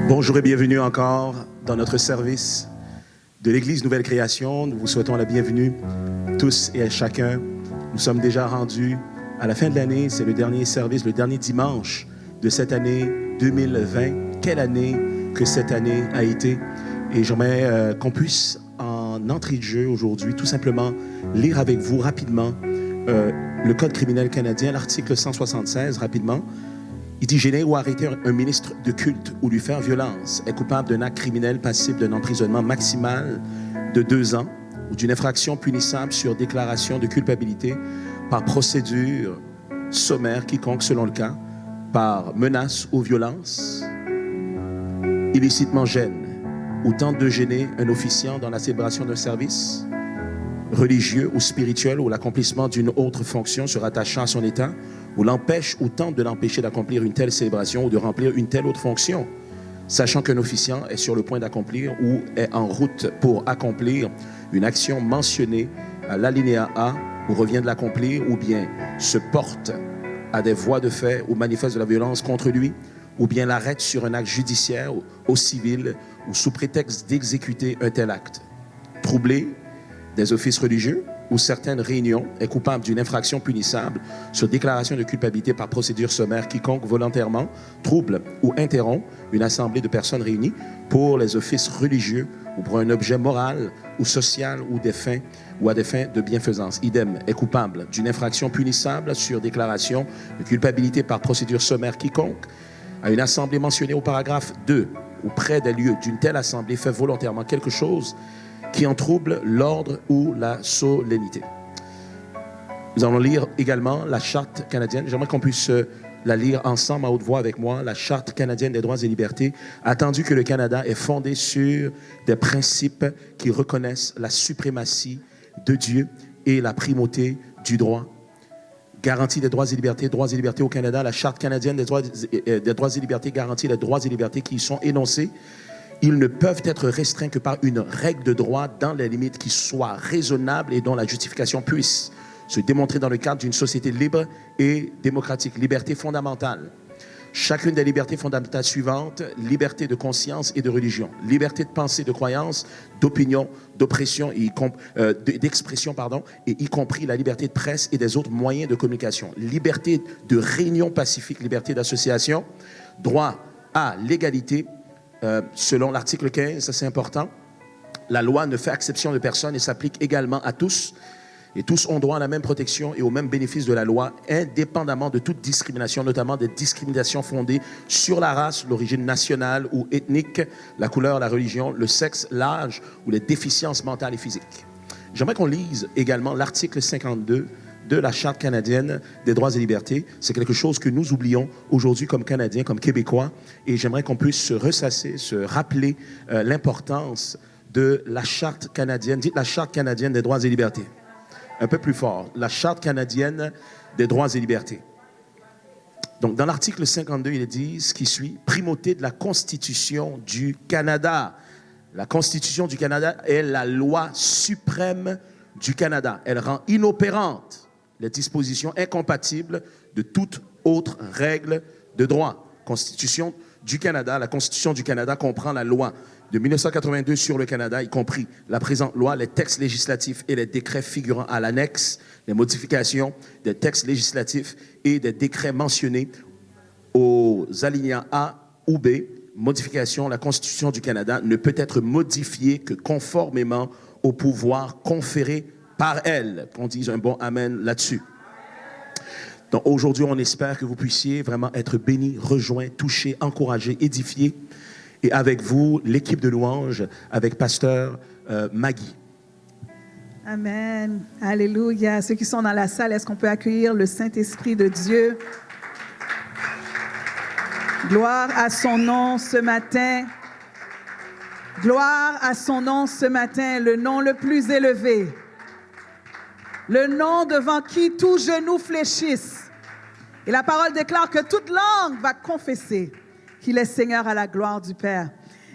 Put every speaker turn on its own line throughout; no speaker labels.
Bonjour et bienvenue encore dans notre service de l'Église Nouvelle Création. Nous vous souhaitons la bienvenue tous et à chacun. Nous sommes déjà rendus à la fin de l'année. C'est le dernier service, le dernier dimanche de cette année 2020. Quelle année que cette année a été. Et j'aimerais qu'on puisse, en entrée de jeu aujourd'hui, tout simplement lire avec vous rapidement le Code criminel canadien, l'article 176, rapidement. Il dit « Gêner ou arrêter un ministre de culte ou lui faire violence est coupable d'un acte criminel passible d'un emprisonnement maximal de 2 ans ou d'une infraction punissable sur déclaration de culpabilité par procédure sommaire quiconque selon le cas, par menace ou violence, illicitement gêne ou tente de gêner un officiant dans la célébration d'un service religieux ou spirituel ou l'accomplissement d'une autre fonction se rattachant à son état, ou l'empêche ou tente de l'empêcher d'accomplir une telle célébration ou de remplir une telle autre fonction, sachant qu'un officiant est sur le point d'accomplir ou est en route pour accomplir une action mentionnée à l'alinéa A ou revient de l'accomplir ou bien se porte à des voies de fait ou manifeste de la violence contre lui, ou bien l'arrête sur un acte judiciaire ou civil ou sous prétexte d'exécuter un tel acte. Troublé des offices religieux ou certaines réunions est coupable d'une infraction punissable sur déclaration de culpabilité par procédure sommaire quiconque volontairement trouble ou interrompt une assemblée de personnes réunies pour les offices religieux ou pour un objet moral ou social ou à des fins de bienfaisance. Idem est coupable d'une infraction punissable sur déclaration de culpabilité par procédure sommaire quiconque à une assemblée mentionnée au paragraphe 2 ou près des lieux d'une telle assemblée fait volontairement quelque chose qui en trouble l'ordre ou la solennité. Nous allons lire également la Charte canadienne. J'aimerais qu'on puisse la lire ensemble à haute voix avec moi. La Charte canadienne des droits et libertés, attendu que le Canada est fondé sur des principes qui reconnaissent la suprématie de Dieu et la primauté du droit. Garantie des droits et libertés au Canada. La Charte canadienne des droits et libertés garantit les droits et libertés qui y sont énoncés. Ils ne peuvent être restreints que par une règle de droit dans les limites qui soient raisonnables et dont la justification puisse se démontrer dans le cadre d'une société libre et démocratique. Liberté fondamentale. Chacune des libertés fondamentales suivantes: liberté de conscience et de religion, liberté de pensée, de croyance, d'opinion, d'oppression, d'expression, et y compris la liberté de presse et des autres moyens de communication, liberté de réunion pacifique, liberté d'association, droit à l'égalité. Selon l'article 15, ça c'est important, la loi ne fait exception de personne et s'applique également à tous. Et tous ont droit à la même protection et au même bénéfice de la loi, indépendamment de toute discrimination, notamment des discriminations fondées sur la race, l'origine nationale ou ethnique, la couleur, la religion, le sexe, l'âge ou les déficiences mentales et physiques. J'aimerais qu'on lise également l'article 52 de la Charte canadienne des droits et libertés. C'est quelque chose que nous oublions aujourd'hui comme Canadiens, comme Québécois, et j'aimerais qu'on puisse se ressasser, se rappeler l'importance de la Charte canadienne. Dites la Charte canadienne des droits et libertés. Un peu plus fort. La Charte canadienne des droits et libertés. Donc, dans l'article 52, il est dit ce qui suit: primauté de la Constitution du Canada. La Constitution du Canada est la loi suprême du Canada. Elle rend inopérante les dispositions incompatibles de toute autre règle de droit. Constitution du Canada. La Constitution du Canada comprend la loi de 1982 sur le Canada, y compris la présente loi, les textes législatifs et les décrets figurant à l'annexe, les modifications des textes législatifs et des décrets mentionnés aux alinéas A ou B. Modification: la Constitution du Canada ne peut être modifiée que conformément au pouvoir conféré par elle. Qu'on dise un bon amen là-dessus. Donc aujourd'hui, on espère que vous puissiez vraiment être bénis, rejoints, touchés, encouragés, édifiés. Et avec vous, l'équipe de louanges, avec pasteur Maggie.
Amen. Alléluia. Ceux qui sont dans la salle, est-ce qu'on peut accueillir le Saint-Esprit de Dieu? Gloire à son nom ce matin. Gloire à son nom ce matin, le nom le plus élevé. Le nom devant qui tout genou fléchisse. Et la parole déclare que toute langue va confesser qu'il est Seigneur à la gloire du Père.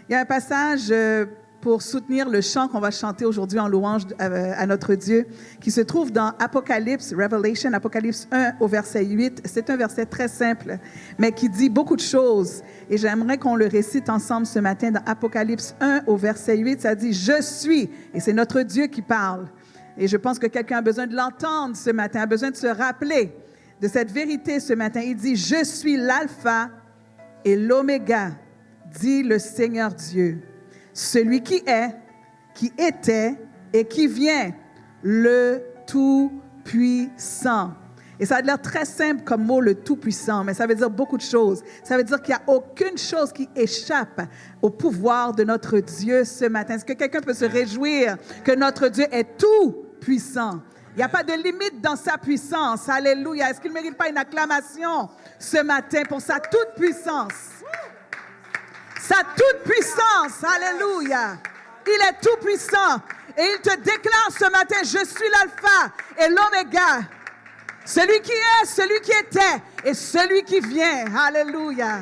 Il y a un passage pour soutenir le chant qu'on va chanter aujourd'hui en louange à notre Dieu, qui se trouve dans Apocalypse 1 au verset 8. C'est un verset très simple, mais qui dit beaucoup de choses. Et j'aimerais qu'on le récite ensemble ce matin dans Apocalypse 1 au verset 8. Ça dit « Je suis », et c'est notre Dieu qui parle. Et je pense que quelqu'un a besoin de l'entendre ce matin, a besoin de se rappeler de cette vérité ce matin. Il dit « Je suis l'alpha et l'oméga, dit le Seigneur Dieu, celui qui est, qui était et qui vient, le Tout-Puissant. » Et ça a l'air très simple comme mot, le Tout-Puissant, mais ça veut dire beaucoup de choses. Ça veut dire qu'il n'y a aucune chose qui échappe au pouvoir de notre Dieu ce matin. Est-ce que quelqu'un peut se réjouir que notre Dieu est tout-puissant? Il n'y a pas de limite dans sa puissance. Alléluia. Est-ce qu'il ne mérite pas une acclamation ce matin pour sa toute-puissance? Sa toute-puissance. Alléluia. Il est tout-puissant. Et il te déclare ce matin, je suis l'alpha et l'oméga. Celui qui est, celui qui était et celui qui vient. Alléluia.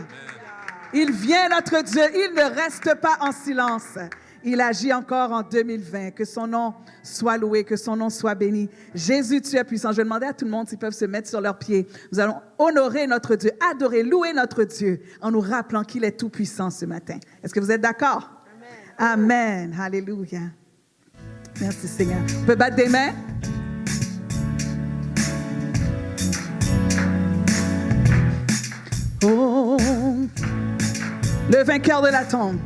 Il vient, notre Dieu. Il ne reste pas en silence. Il agit encore en 2020. Que son nom soit loué, que son nom soit béni. Jésus, tu es puissant. Je vais demander à tout le monde s'ils peuvent se mettre sur leurs pieds. Nous allons honorer notre Dieu, adorer, louer notre Dieu en nous rappelant qu'il est tout puissant ce matin. Est-ce que vous êtes d'accord? Amen. Amen. Alléluia. Merci Seigneur. On peut battre des mains? Oh, le vainqueur de la tombe,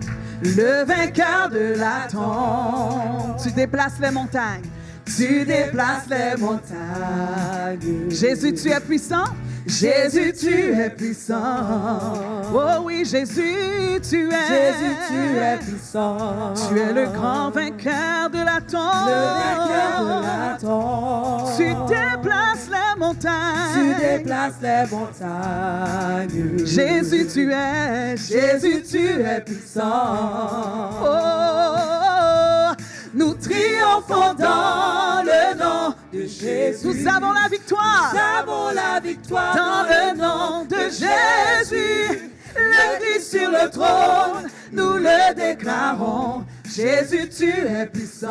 le vainqueur de la tombe. Tu déplaces les montagnes, tu déplaces les montagnes. Jésus, tu es puissant. Jésus, tu es puissant. Oh oui, Jésus, tu es. Jésus, tu es puissant. Tu es le grand vainqueur de la tombe. Le vainqueur de la tombe. Tu déplaces les montagnes. Tu déplaces les montagnes. Jésus, tu es. Jésus, tu es puissant. Oh, nous triomphons dans le nom de Jésus. Nous avons la victoire. Nous avons la victoire dans le nom de Jésus. Le Christ sur le trône, nous le déclarons. Jésus, tu es puissant.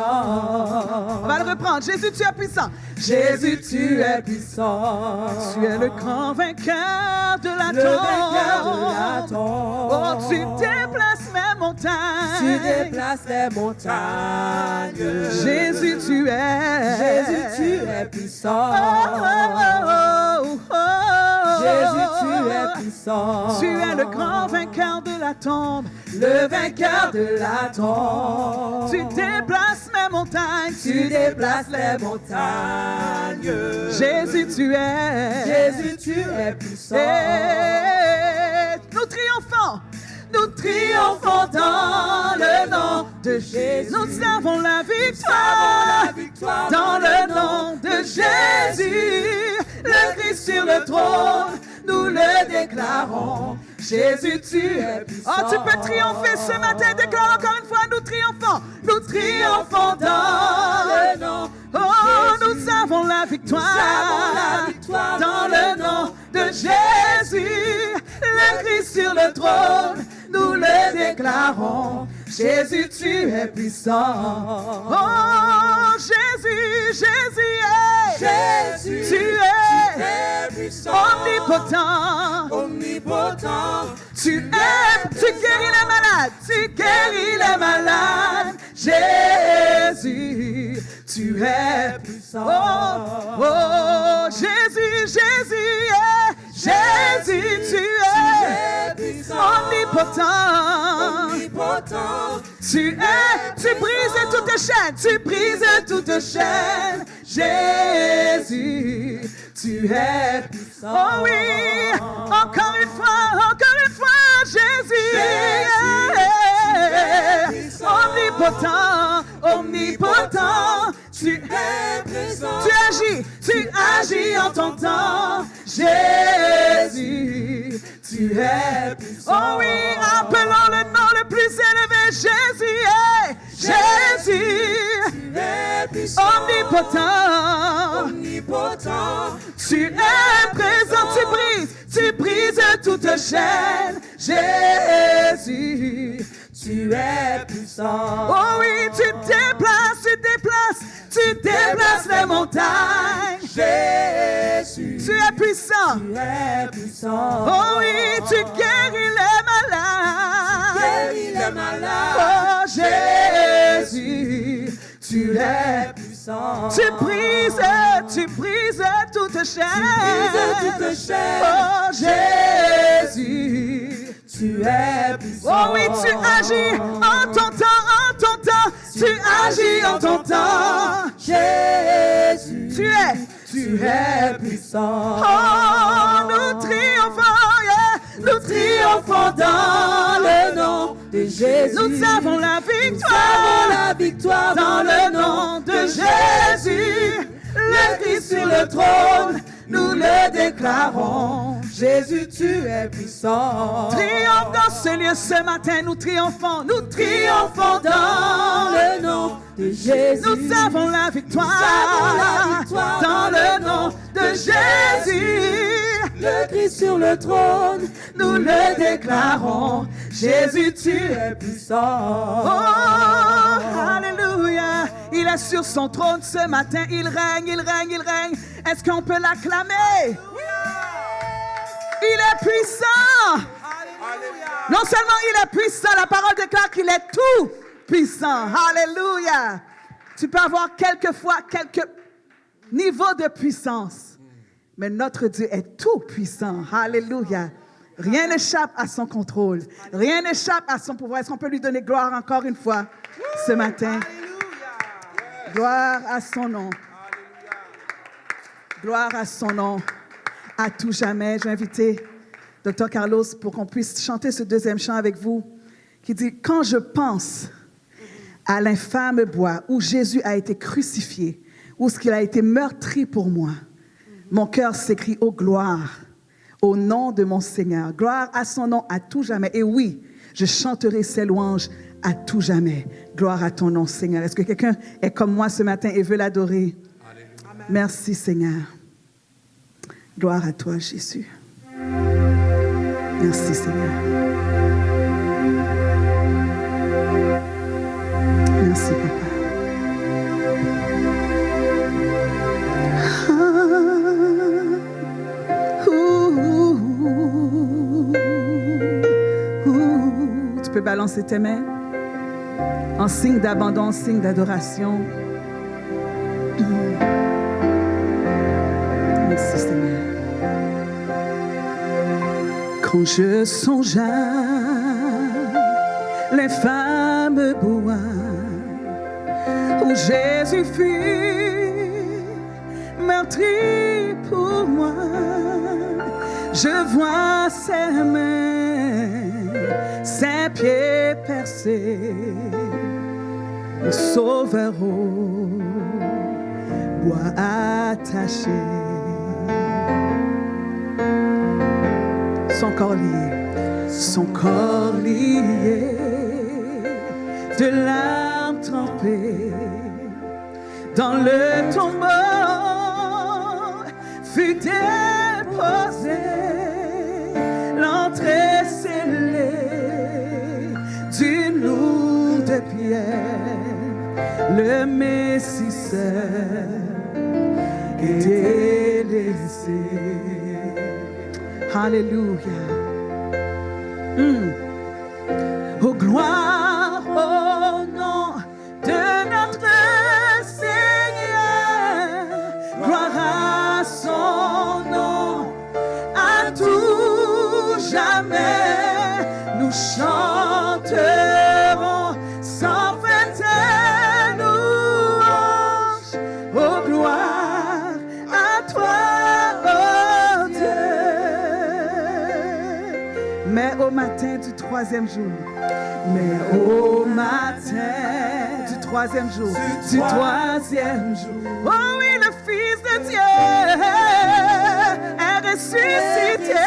On va le reprendre. Jésus, tu es puissant. Jésus, tu es puissant. Tu es le grand vainqueur de la tombe. Le vainqueur de la tombe. Oh, tu déplaces mes montagnes. Tu déplaces les montagnes. Jésus, tu es. Jésus, tu es puissant. Oh, oh, oh, oh, oh. Jésus, tu es puissant. Tu es le grand vainqueur de la tombe. Le vainqueur de la tombe. Tu déplaces mes montagnes. Tu déplaces les montagnes. Jésus, tu es. Jésus, tu es puissant. Et nous triomphons. Nous triomphons dans le nom de Jésus. Nous avons la victoire, dans le nom de Jésus. Le Christ sur le trône, nous le déclarons. Jésus, tu es puissant. Oh, tu peux triompher ce matin. Déclare encore une fois, nous triomphons. Nous triomphons dans le nom de Jésus. Nous avons la victoire. Nous avons la victoire dans le nom de Jésus. Le Christ sur le trône, nous le déclarons. Jésus, tu es puissant. Oh, Jésus, Jésus est. Jésus, tu es puissant. Omnipotent. Omnipotent. Tu guéris les malades. Tu guéris les malades. Jésus, tu es puissant. Oh, oh, Jésus, Jésus est. Jésus, tu es puissant. Omnipotent. Omnipotent. Tu brises toutes chaînes. Tu brises toutes chaînes. Jésus, tu es puissant. Oh oui, encore une fois, Jésus est omnipotent, omnipotent. Tu es présent. Tu agis en ton temps. Jésus, tu es puissant. Oh oui, appelons le nom le plus élevé. Jésus est. Jésus, tu es puissant. Omnipotent. Omnipotent. Tu es présent. Tu brises toute chaîne. Jésus,
tu es puissant.
Oh oui, tu déplaces les montagnes.
Jésus,
Tu es puissant.
tu es puissant.
Oh oui, tu guéris les malades.
Guéris les malades.
Oh Jésus, tu es
puissant.
Tu brises toute chaîne.
toute chaîne.
Oh Jésus,
Tu es puissant.
oh oui, tu agis en ton temps, tu agis en ton temps.
Jésus,
Tu es
puissant.
Oh, nous triomphons dans le nom
de Jésus.
Nous avons la victoire dans le nom de Jésus. Le Christ sur le trône, nous le déclarons.
Jésus, tu es puissant.
Triomphe dans ce lieu ce matin, nous triomphons dans
le nom de Jésus.
Nous avons la victoire dans le nom de Jésus.
Le Christ sur le trône,
Nous le déclarons. Jésus, tu es
puissant.
Oh, alléluia. Il est sur son trône ce matin. Il règne. Est-ce qu'on peut l'acclamer? Il est puissant. Non seulement il est puissant, la parole déclare qu'il est tout puissant. Alléluia. Tu peux avoir quelques niveaux de puissance, mais notre Dieu est tout puissant. Alléluia. Rien n'échappe à son contrôle. Rien n'échappe à son pouvoir. Est-ce qu'on peut lui donner gloire encore une fois ce matin? Gloire à son nom. Gloire à son nom. À tout jamais. Je vais inviter Dr. Carlos pour qu'on puisse chanter ce deuxième chant avec vous qui dit « Quand je pense à l'infâme bois où Jésus a été crucifié, où ce qu'il a été meurtri pour moi, mon cœur s'écrie « Oh gloire !» au nom de mon Seigneur. Gloire à son nom à tout jamais. Et oui, je chanterai ses louanges à tout jamais. Gloire à ton nom, Seigneur. Est-ce que quelqu'un est comme moi ce matin et veut l'adorer? Merci, Seigneur. Gloire à toi, Jésus. Merci, Seigneur. Merci, Papa. Tu peux balancer tes mains en signe d'abandon, en signe d'adoration. Merci, Seigneur. Quand je songe à l'infâme bois où Jésus fut meurtri pour moi, je vois ses mains, ses pieds percés, le Sauveur au bois attaché. Son corps lié, de larmes trempées, dans le tombeau fut déposé, l'entrée scellée d'une lourde pierre, le Messie seul est délaissé. Alléluia. Oh, gloire au nom de notre Seigneur. Gloire à son nom, à tout jamais. Nous chanterons sans fin tes louanges. Oh, gloire à toi, oh Dieu. Mais au matin du troisième jour, oh oui, le Fils de Dieu est ressuscité.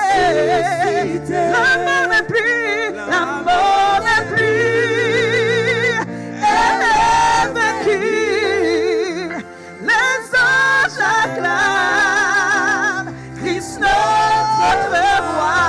La mort n'est plus, elle est vaincue. Les anges acclament Christ notre roi.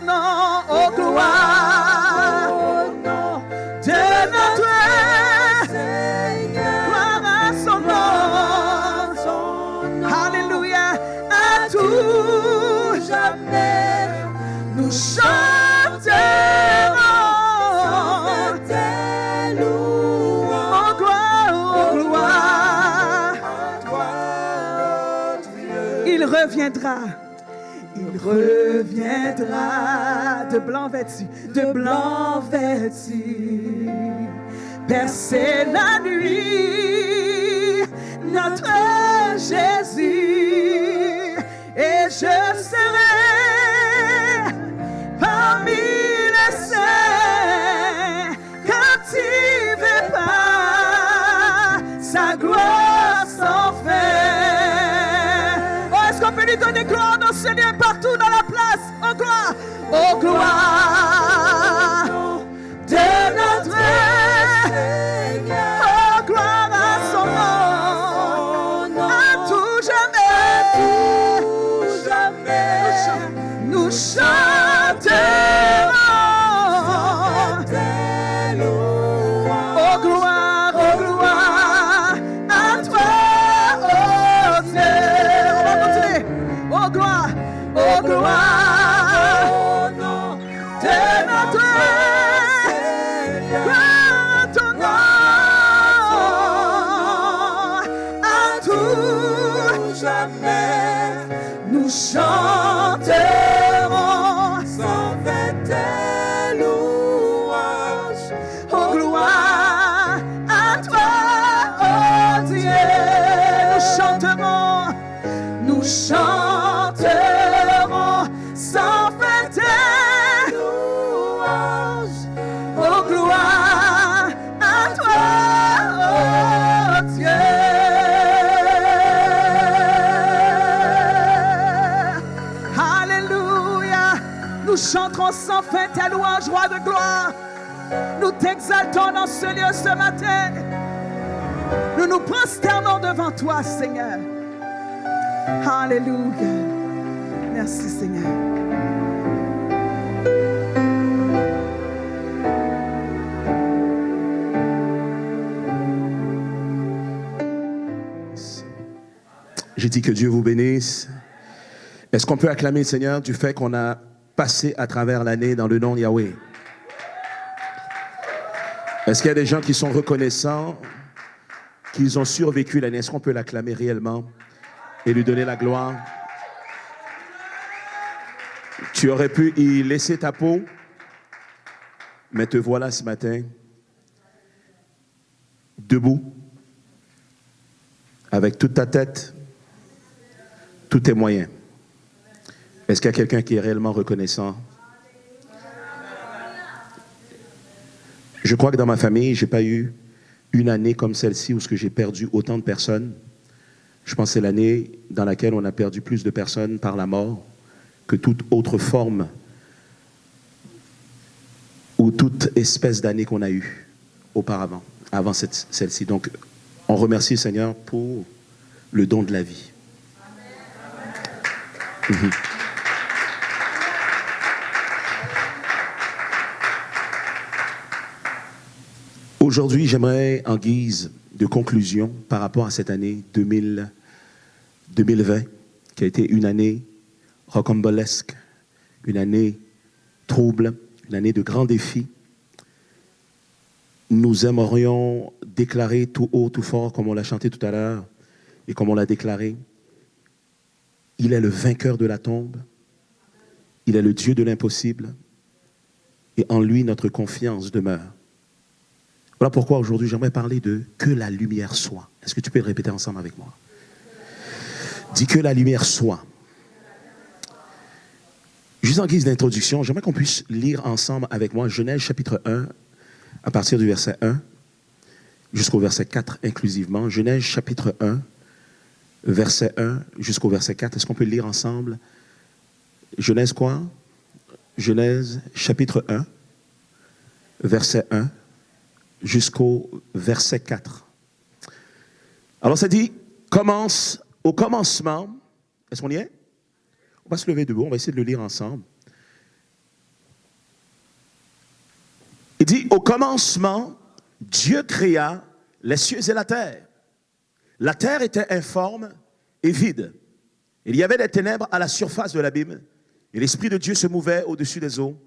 nom, oh gloire,
au nom
de notre
Seigneur.
gloire à son nom. Alléluia, à tout
Jamais
nous chanterons.
tes louanges.
Oh gloire, oh gloire.
Toi, Dieu.
Il reviendra. Il reviendra de blanc vêtu, de blanc vêtu. Percer la nuit, notre Jésus. Et je serai parmi les saints, captivé par sa gloire sans fin. Oh, est-ce qu'on peut lui donner gloire dans ce lieu partout dans la place? Oh gloire, oh gloire de notre
Seigneur.
oh gloire à son nom, à tout jamais, nous chanterons.
Tes louanges.
Oh gloire à toi, oh Dieu. On va continuer. Oh gloire
Au nom
de notre
Seigneur.
gloire à ton nom. À tout
Jamais
nous chanterons.
sans faire tes louanges.
Oh gloire à toi, oh Dieu. Nous chanterons sans fin tes
Louanges.
oh gloire à toi, oh Dieu. Alléluia. Nous chanterons sans fin ta louange, roi de gloire. Nous t'exaltons dans ce lieu ce matin. Nous nous prosternons devant toi, Seigneur. Alléluia. Merci, Seigneur.
J'ai dit que Dieu vous bénisse. Est-ce qu'on peut acclamer le Seigneur du fait qu'on a passé à travers l'année dans le nom de Yahweh? Est-ce qu'il y a des gens qui sont reconnaissants qu'ils ont survécu l'année? Est-ce qu'on peut l'acclamer réellement et lui donner la gloire? Tu aurais pu y laisser ta peau, mais te voilà ce matin, debout, avec toute ta tête, tous tes moyens. Est-ce qu'il y a quelqu'un qui est réellement reconnaissant? Je crois que dans ma famille, je n'ai pas eu une année comme celle-ci où j'ai perdu autant de personnes. Je pense que c'est l'année dans laquelle on a perdu plus de personnes par la mort que toute autre forme ou toute espèce d'année qu'on a eue auparavant, avant celle-ci. Donc, on remercie le Seigneur pour le don de la vie. Amen. Aujourd'hui, j'aimerais, en guise de conclusion par rapport à cette année 2020, qui a été une année rocambolesque, une année trouble, une année de grands défis, nous aimerions déclarer tout haut, tout fort, comme on l'a chanté tout à l'heure, et comme on l'a déclaré, il est le vainqueur de la tombe, il est le Dieu de l'impossible, et en lui, notre confiance demeure. Voilà pourquoi aujourd'hui, j'aimerais parler de « que la lumière soit ». Est-ce que tu peux le répéter ensemble avec moi? Dis « que la lumière soit ». Juste en guise d'introduction, j'aimerais qu'on puisse lire ensemble avec moi Genèse chapitre 1, à partir du verset 1 jusqu'au verset 4 inclusivement. Genèse chapitre 1, verset 1 jusqu'au verset 4. Est-ce qu'on peut le lire ensemble? Genèse quoi? Genèse chapitre 1, verset 1 jusqu'au verset 4. Alors ça dit, commence au commencement. Est-ce qu'on y est? On va se lever debout, on va essayer de le lire ensemble. Il dit, au commencement, Dieu créa les cieux et la terre. La terre était informe et vide. Il y avait des ténèbres à la surface de l'abîme, et l'Esprit de Dieu se mouvait au-dessus des eaux.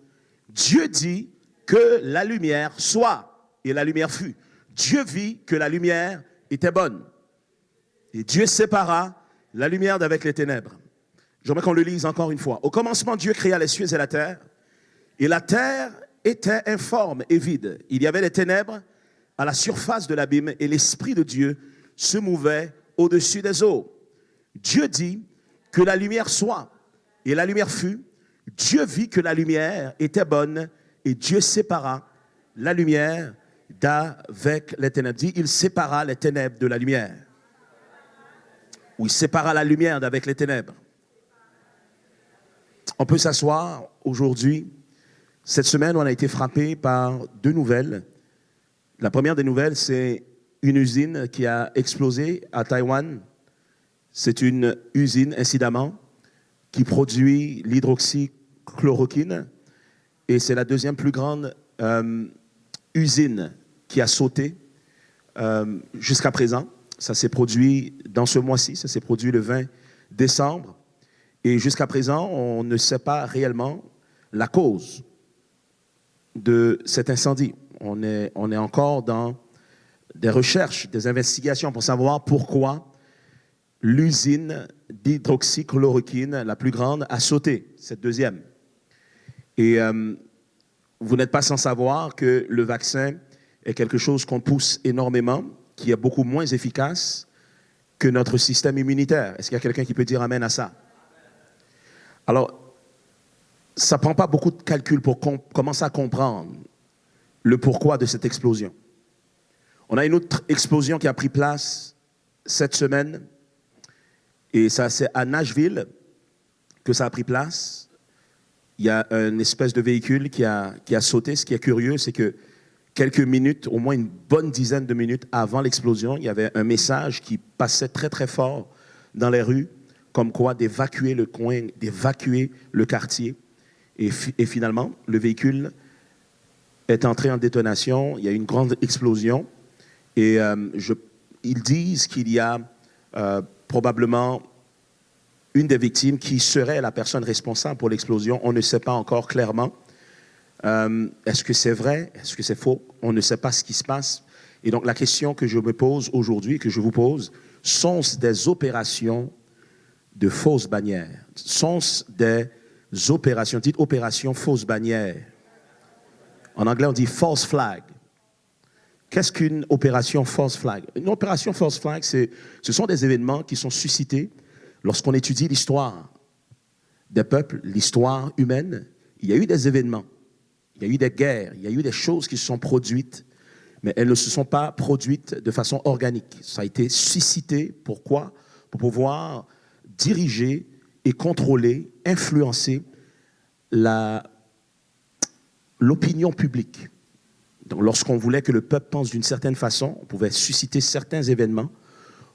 Dieu dit que la lumière soit, et la lumière fut. Dieu vit que la lumière était bonne. Et Dieu sépara la lumière d'avec les ténèbres. J'aimerais qu'on le lise encore une fois. Au commencement, Dieu créa les cieux et la terre était informe et vide. Il y avait des ténèbres à la surface de l'abîme, et l'Esprit de Dieu se mouvait au-dessus des eaux. Dieu dit que la lumière soit, et la lumière fut. Dieu vit que la lumière était bonne, et Dieu sépara la lumière d'avec les ténèbres. Dit, il sépara les ténèbres de la lumière. Ou il sépara la lumière d'avec les ténèbres. On peut s'asseoir aujourd'hui. Cette semaine, on a été frappé par deux nouvelles. La première des nouvelles, c'est une usine qui a explosé à Taïwan. C'est une usine, incidemment, qui produit l'hydroxychloroquine. Et c'est la deuxième plus grande usine qui a sauté jusqu'à présent. Ça s'est produit dans ce mois-ci, ça s'est produit le 20 décembre. Et jusqu'à présent, on ne sait pas réellement la cause de cet incendie. On est encore dans des recherches, des investigations pour savoir pourquoi l'usine d'hydroxychloroquine, la plus grande, a sauté, cette deuxième. Et vous n'êtes pas sans savoir que le vaccin est quelque chose qu'on pousse énormément, qui est beaucoup moins efficace que notre système immunitaire. Est-ce qu'il y a quelqu'un qui peut dire amen à ça? Alors, ça ne prend pas beaucoup de calcul pour commencer à comprendre le pourquoi de cette explosion. On a une autre explosion qui a pris place cette semaine, et ça, c'est à Nashville que ça a pris place. Il y a une espèce de véhicule qui a sauté. Ce qui est curieux, c'est que quelques minutes, au moins une bonne dizaine de minutes avant l'explosion, il y avait un message qui passait très, très fort dans les rues, comme quoi d'évacuer le coin, d'évacuer le quartier. Et finalement, le véhicule est entré en détonation. Il y a eu une grande explosion. Et ils disent qu'il y a probablement une des victimes qui serait la personne responsable pour l'explosion. On ne sait pas encore clairement. Est-ce que c'est vrai? Est-ce que c'est faux? On ne sait pas ce qui se passe. Et donc, la question que je me pose aujourd'hui, que je vous pose, sont-ce des opérations de fausses bannières? Sont-ce des opérations, dites opération fausse bannière? En anglais, on dit false flag. Qu'est-ce qu'une opération false flag? Une opération false flag, ce sont des événements qui sont suscités lorsqu'on étudie l'histoire des peuples, l'histoire humaine. Il y a eu des événements, il y a eu des guerres, il y a eu des choses qui se sont produites, mais elles ne se sont pas produites de façon organique. Ça a été suscité, pourquoi? Pour pouvoir diriger et contrôler, influencer l'opinion publique. Donc, lorsqu'on voulait que le peuple pense d'une certaine façon, on pouvait susciter certains événements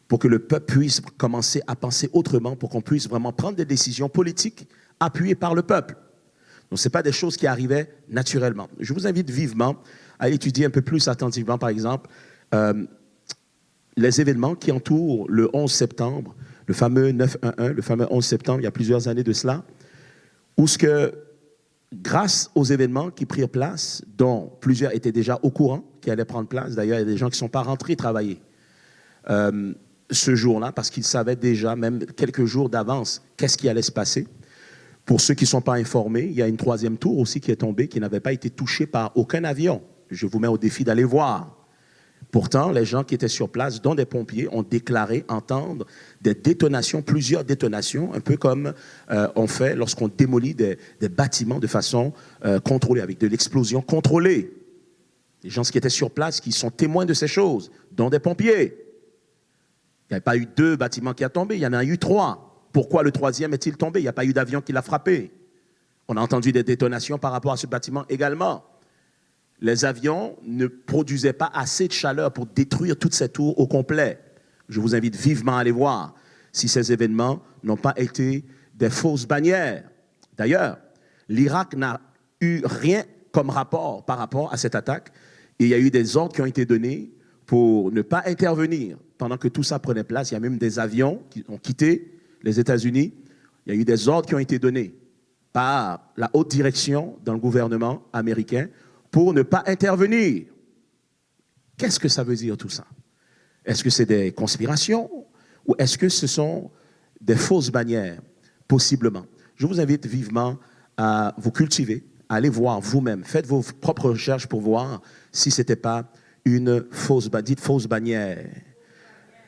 pour que le peuple puisse commencer à penser autrement, pour qu'on puisse vraiment prendre des décisions politiques appuyées par le peuple. Donc, ce n'est pas des choses qui arrivaient naturellement. Je vous invite vivement à étudier un peu plus attentivement, par exemple, les événements qui entourent le 11 septembre, le fameux 9/11, le fameux 11 septembre, il y a plusieurs années de cela, où ce que, grâce aux événements qui prirent place, dont plusieurs étaient déjà au courant, qui allaient prendre place, d'ailleurs, il y a des gens qui ne sont pas rentrés travailler ce jour-là, parce qu'ils savaient déjà, même quelques jours d'avance, qu'est-ce qui allait se passer. Pour ceux qui ne sont pas informés, il y a une troisième tour aussi qui est tombée, qui n'avait pas été touchée par aucun avion. Je vous mets au défi d'aller voir. Pourtant, les gens qui étaient sur place, dont des pompiers, ont déclaré entendre des détonations, plusieurs détonations, un peu comme on fait lorsqu'on démolit des bâtiments de façon contrôlée, avec de l'explosion contrôlée. Les gens qui étaient sur place, qui sont témoins de ces choses, dont des pompiers. Il n'y a pas eu 2 bâtiments qui ont tombé, il y en a eu 3. Pourquoi le 3e est-il tombé? Il n'y a pas eu d'avion qui l'a frappé. On a entendu des détonations par rapport à ce bâtiment également. Les avions ne produisaient pas assez de chaleur pour détruire toutes ces tours au complet. Je vous invite vivement à aller voir si ces événements n'ont pas été des fausses bannières. D'ailleurs, l'Irak n'a eu rien comme rapport par rapport à cette attaque. Et il y a eu des ordres qui ont été donnés pour ne pas intervenir pendant que tout ça prenait place. Il y a même des avions qui ont quitté les États-Unis. Il y a eu des ordres qui ont été donnés par la haute direction dans le gouvernement américain pour ne pas intervenir. Qu'est-ce que ça veut dire tout ça? Est-ce que c'est des conspirations ou est-ce que ce sont des fausses bannières? Possiblement. Je vous invite vivement à vous cultiver, à aller voir vous-même. Faites vos propres recherches pour voir si ce n'était pas une fausse bannière. Dites fausse bannière.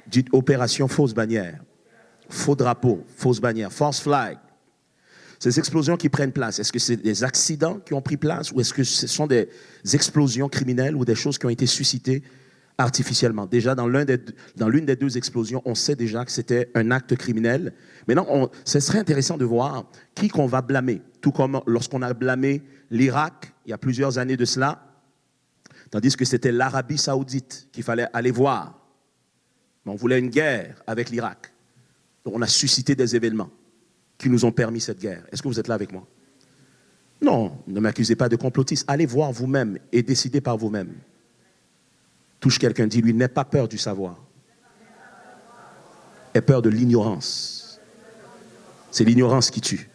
Dites opération fausse bannière. Faux drapeau, fausse bannière, false flag. Ces explosions qui prennent place, est-ce que c'est des accidents qui ont pris place ou est-ce que ce sont des explosions criminelles ou des choses qui ont été suscitées artificiellement? Déjà, dans l'une des deux explosions, on sait déjà que c'était un acte criminel. Maintenant, ce serait intéressant de voir qui qu'on va blâmer. Tout comme lorsqu'on a blâmé l'Irak, il y a plusieurs années de cela, tandis que c'était l'Arabie Saoudite qu'il fallait aller voir. On voulait une guerre avec l'Irak. Donc, on a suscité des événements qui nous ont permis cette guerre. Est-ce que vous êtes là avec moi? Non, ne m'accusez pas de complotiste. Allez voir vous-même et décidez par vous-même. Touche quelqu'un, dis-lui, n'aie pas peur du savoir. Aie peur de l'ignorance. C'est l'ignorance qui tue.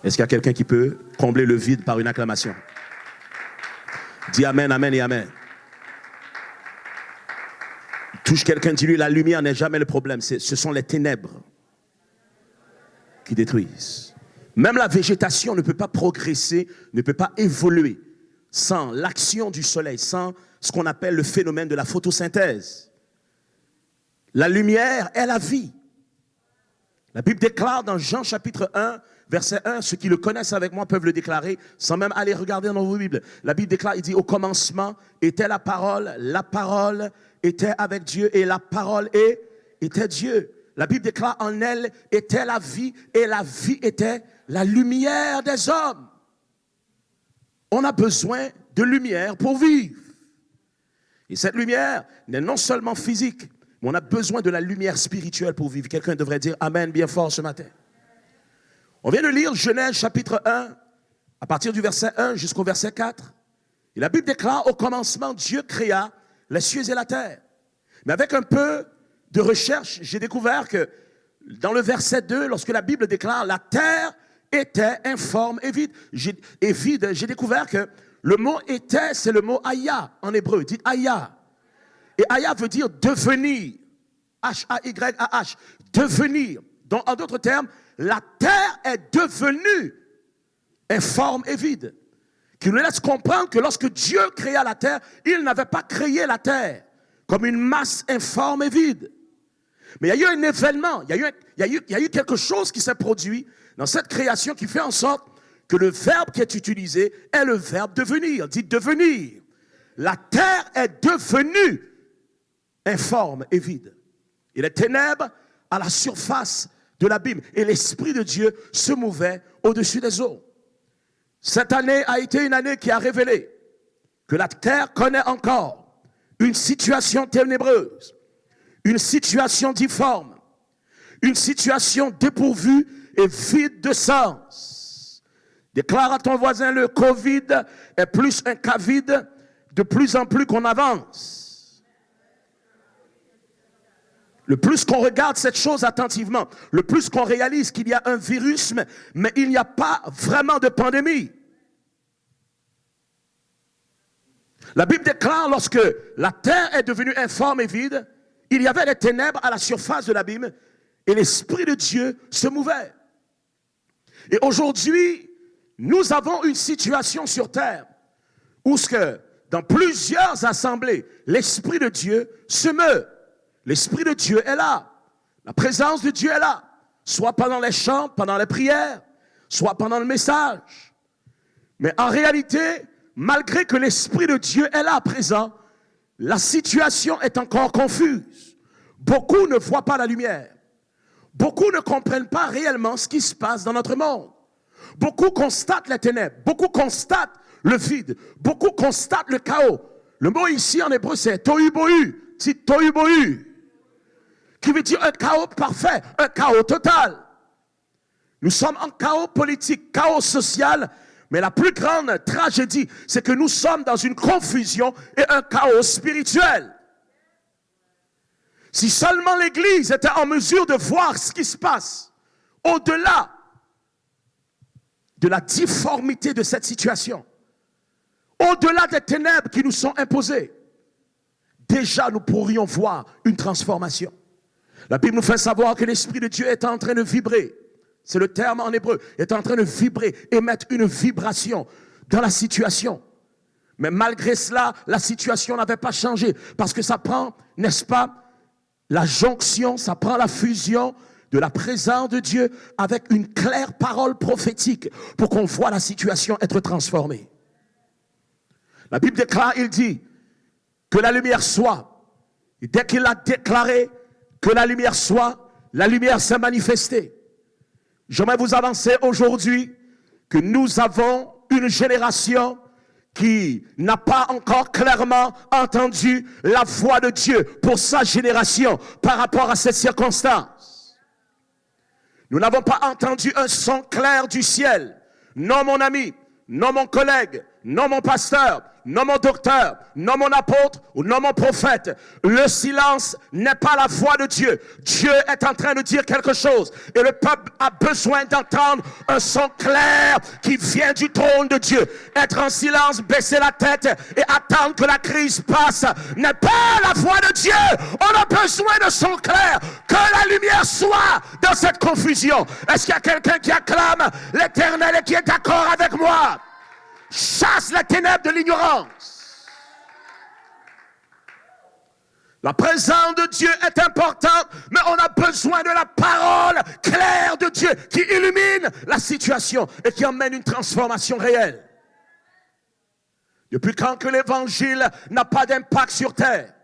Est-ce qu'il y a quelqu'un qui peut combler le vide par une acclamation? Dis amen, amen et amen. Touche quelqu'un, dis-lui, la lumière n'est jamais le problème. Ce sont les ténèbres qui détruisent. Même la végétation ne peut pas progresser, ne peut pas évoluer sans l'action du soleil, sans ce qu'on appelle le phénomène de la photosynthèse. La lumière est la vie. La Bible déclare dans Jean chapitre 1, verset 1, ceux qui le connaissent avec moi peuvent le déclarer sans même aller regarder dans vos Bibles. La Bible déclare, il dit, au commencement était la parole était avec Dieu et la parole était Dieu. La Bible déclare, en elle était la vie et la vie était la lumière des hommes. On a besoin de lumière pour vivre. Et cette lumière n'est non seulement physique, mais on a besoin de la lumière spirituelle pour vivre. Quelqu'un devrait dire amen bien fort ce matin. On vient de lire Genèse chapitre 1, à partir du verset 1 jusqu'au verset 4. Et la Bible déclare, au commencement, Dieu créa les cieux et la terre. Mais avec un peu de recherche, j'ai découvert que dans le verset 2, lorsque la Bible déclare la terre était informe et vide, j'ai découvert que le mot était, c'est le mot aya en hébreu. Dites aya. Et aya veut dire devenir. H-A-Y-A-H. Devenir. Donc, en d'autres termes, la terre est devenue informe et vide. Qui nous laisse comprendre que lorsque Dieu créa la terre, il n'avait pas créé la terre comme une masse informe et vide. Mais il y a eu un événement, il y a eu quelque chose qui s'est produit dans cette création qui fait en sorte que le verbe qui est utilisé est le verbe devenir. Dites devenir. La terre est devenue informe et vide. Et les ténèbres à la surface de l'abîme. Et l'Esprit de Dieu se mouvait au-dessus des eaux. Cette année a été une année qui a révélé que la terre connaît encore une situation ténébreuse, une situation difforme, une situation dépourvue et vide de sens. Déclare à ton voisin, le Covid est plus un cas vide de plus en plus qu'on avance. Le plus qu'on regarde cette chose attentivement, le plus qu'on réalise qu'il y a un virus, mais il n'y a pas vraiment de pandémie. La Bible déclare, lorsque la terre est devenue informe et vide, il y avait des ténèbres à la surface de l'abîme et l'Esprit de Dieu se mouvait. Et aujourd'hui, nous avons une situation sur terre où dans plusieurs assemblées, l'Esprit de Dieu se meut. L'Esprit de Dieu est là. La présence de Dieu est là. Soit pendant les chants, pendant les prières, soit pendant le message. Mais en réalité, malgré que l'Esprit de Dieu est là présent, la situation est encore confuse. Beaucoup ne voient pas la lumière. Beaucoup ne comprennent pas réellement ce qui se passe dans notre monde. Beaucoup constatent les ténèbres. Beaucoup constatent le vide. Beaucoup constatent le chaos. Le mot ici en hébreu c'est tohu bohu. C'est tohu bohu. Qui veut dire un chaos parfait, un chaos total. Nous sommes en chaos politique, chaos social, Mais la plus grande tragédie, c'est que nous sommes dans une confusion et un chaos spirituel. Si seulement l'Église était en mesure de voir ce qui se passe au-delà de la difformité de cette situation, au-delà des ténèbres qui nous sont imposées, déjà nous pourrions voir une transformation. La Bible nous fait savoir que l'Esprit de Dieu est en train de vibrer. C'est le terme en hébreu. Est en train de vibrer, émettre une vibration dans la situation. Mais malgré cela, la situation n'avait pas changé. Parce que ça prend, n'est-ce pas, la jonction, ça prend la fusion de la présence de Dieu avec une claire parole prophétique pour qu'on voit la situation être transformée. La Bible déclare, il dit que la lumière soit. Et dès qu'il a déclaré que la lumière soit, la lumière s'est manifestée. J'aimerais vous avancer aujourd'hui que nous avons une génération qui n'a pas encore clairement entendu la voix de Dieu pour sa génération par rapport à cette circonstance. Nous n'avons pas entendu un son clair du ciel. Non, mon ami, non, mon collègue, non, mon pasteur, non, mon docteur, non, mon apôtre ou non, mon prophète. Le silence n'est pas la voix de Dieu. Dieu est en train de dire quelque chose. Et le peuple a besoin d'entendre un son clair qui vient du trône de Dieu. Être en silence, baisser la tête et attendre que la crise passe n'est pas la voix de Dieu. On a besoin de son clair. Que la lumière soit dans cette confusion. Est-ce qu'il y a quelqu'un qui acclame l'Éternel et qui est d'accord avec moi? Chasse les ténèbres de l'ignorance. La présence de Dieu est importante, mais on a besoin de la parole claire de Dieu qui illumine la situation et qui emmène une transformation réelle. Depuis quand que l'évangile n'a pas d'impact sur terre?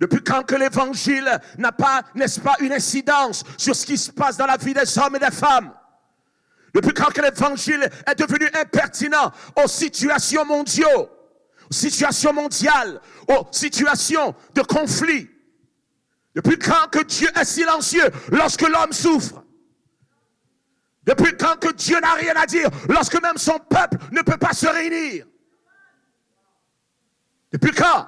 Depuis quand que l'évangile n'a pas, n'est-ce pas, une incidence sur ce qui se passe dans la vie des hommes et des femmes? Depuis quand que l'évangile est devenu impertinent aux situations mondiales, aux situations mondiales, aux situations de conflit? Depuis quand que Dieu est silencieux lorsque l'homme souffre? Depuis quand que Dieu n'a rien à dire lorsque même son peuple ne peut pas se réunir? Depuis quand?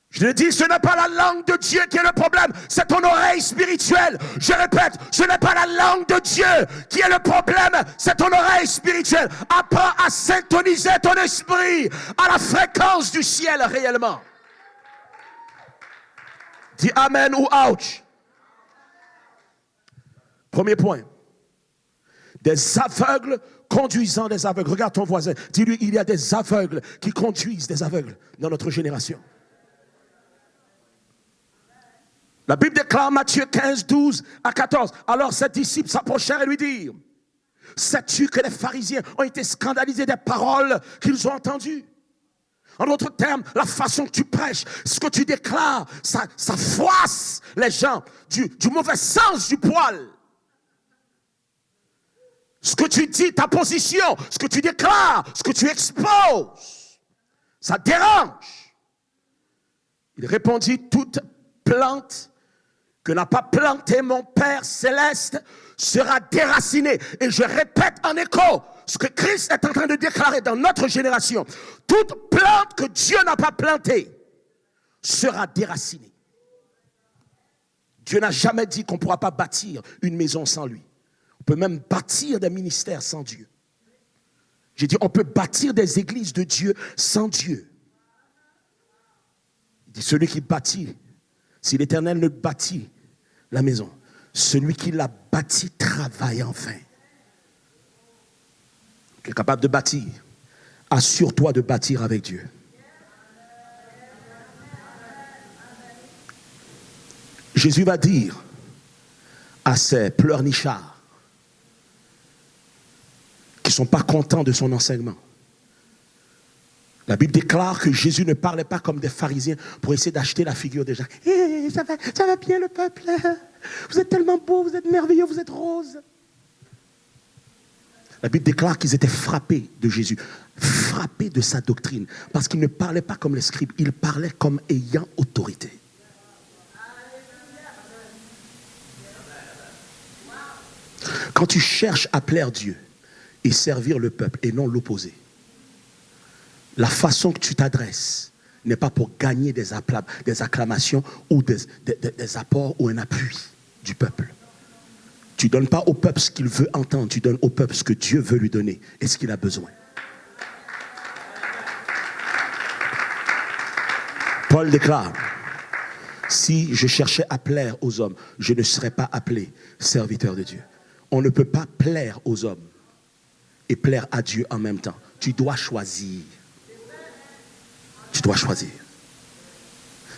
Je le dis, ce n'est pas la langue de Dieu qui est le problème, c'est ton oreille spirituelle. Je répète, ce n'est pas la langue de Dieu qui est le problème, c'est ton oreille spirituelle. Apprends à syntoniser ton esprit à la fréquence du ciel réellement. Dis amen ou ouch. Premier point. Des aveugles conduisant des aveugles. Regarde ton voisin. Dis-lui, il y a des aveugles qui conduisent des aveugles dans notre génération. La Bible déclare Matthieu 15, 12 à 14. Alors ses disciples s'approchèrent et lui dirent: sais-tu que les pharisiens ont été scandalisés des paroles qu'ils ont entendues? En d'autres termes, la façon que tu prêches, ce que tu déclares, ça froisse les gens du mauvais sens du poil. Ce que tu dis, ta position, ce que tu déclares, ce que tu exposes, ça dérange. Il répondit: toute plante que n'a pas planté mon Père céleste sera déracinée. Et je répète en écho ce que Christ est en train de déclarer dans notre génération. Toute plante que Dieu n'a pas plantée sera déracinée. Dieu n'a jamais dit qu'on ne pourra pas bâtir une maison sans lui. On peut même bâtir des ministères sans Dieu. J'ai dit, on peut bâtir des églises de Dieu sans Dieu. Il dit, celui qui bâtit, si l'Éternel ne bâtit la maison, celui qui l'a bâti travaille en vain. Tu es capable de bâtir. Assure-toi de bâtir avec Dieu. Jésus va dire à ces pleurnichards qui ne sont pas contents de son enseignement. La Bible déclare que Jésus ne parlait pas comme des pharisiens pour essayer d'acheter la figure des gens. Hey, ça va bien le peuple. Vous êtes tellement beau, vous êtes merveilleux, vous êtes rose. La Bible déclare qu'ils étaient frappés de Jésus, frappés de sa doctrine, parce qu'il ne parlait pas comme les scribes, il parlait comme ayant autorité. Quand tu cherches à plaire Dieu, et servir le peuple et non l'opposé. La façon que tu t'adresses n'est pas pour gagner des acclamations ou des apports ou un appui du peuple. Tu ne donnes pas au peuple ce qu'il veut entendre, tu donnes au peuple ce que Dieu veut lui donner et ce qu'il a besoin. Paul déclare, si je cherchais à plaire aux hommes, je ne serais pas appelé serviteur de Dieu. On ne peut pas plaire aux hommes et plaire à Dieu en même temps. Tu dois choisir. Tu dois choisir.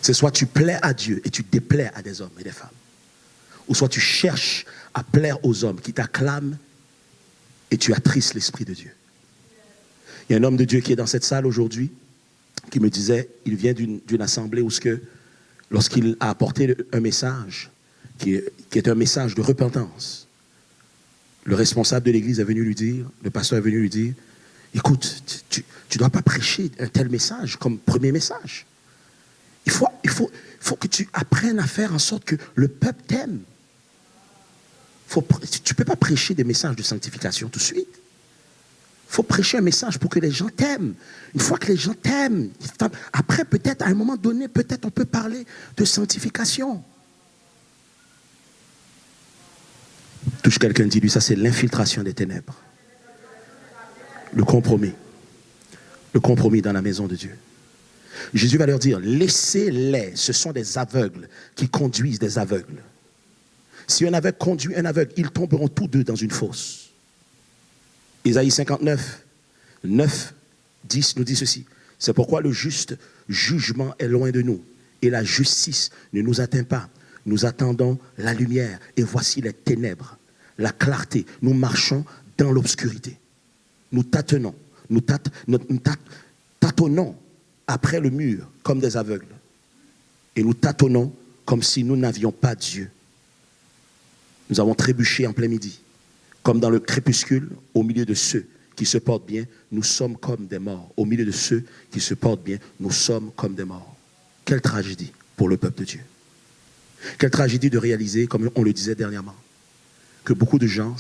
C'est soit tu plais à Dieu et tu déplais à des hommes et des femmes, ou soit tu cherches à plaire aux hommes qui t'acclament et tu attristes l'Esprit de Dieu. Il y a un homme de Dieu qui est dans cette salle aujourd'hui qui me disait, il vient d'une assemblée où lorsqu'il a apporté un message qui est un message de repentance, le responsable de l'église est venu lui dire, le pasteur est venu lui dire, écoute, tu ne dois pas prêcher un tel message comme premier message. Il faut que tu apprennes à faire en sorte que le peuple t'aime. Tu ne peux pas prêcher des messages de sanctification tout de suite. Il faut prêcher un message pour que les gens t'aiment. Une fois que les gens t'aiment, après peut-être à un moment donné, peut-être on peut parler de sanctification. Touche quelqu'un, dis-lui, ça c'est l'infiltration des ténèbres. Le compromis dans la maison de Dieu. Jésus va leur dire, laissez-les, ce sont des aveugles qui conduisent des aveugles. Si un aveugle conduit un aveugle, ils tomberont tous deux dans une fosse. Ésaïe 59, 9, 10 nous dit ceci. C'est pourquoi le juste jugement est loin de nous et la justice ne nous atteint pas. Nous attendons la lumière et voici les ténèbres, la clarté. Nous marchons dans l'obscurité. Nous tâtonnons après le mur comme des aveugles. Et nous tâtonnons comme si nous n'avions pas Dieu. Nous avons trébuché en plein midi. Comme dans le crépuscule, au milieu de ceux qui se portent bien, nous sommes comme des morts. Au milieu de ceux qui se portent bien, nous sommes comme des morts. Quelle tragédie pour le peuple de Dieu. Quelle tragédie de réaliser, comme on le disait dernièrement, que beaucoup de gens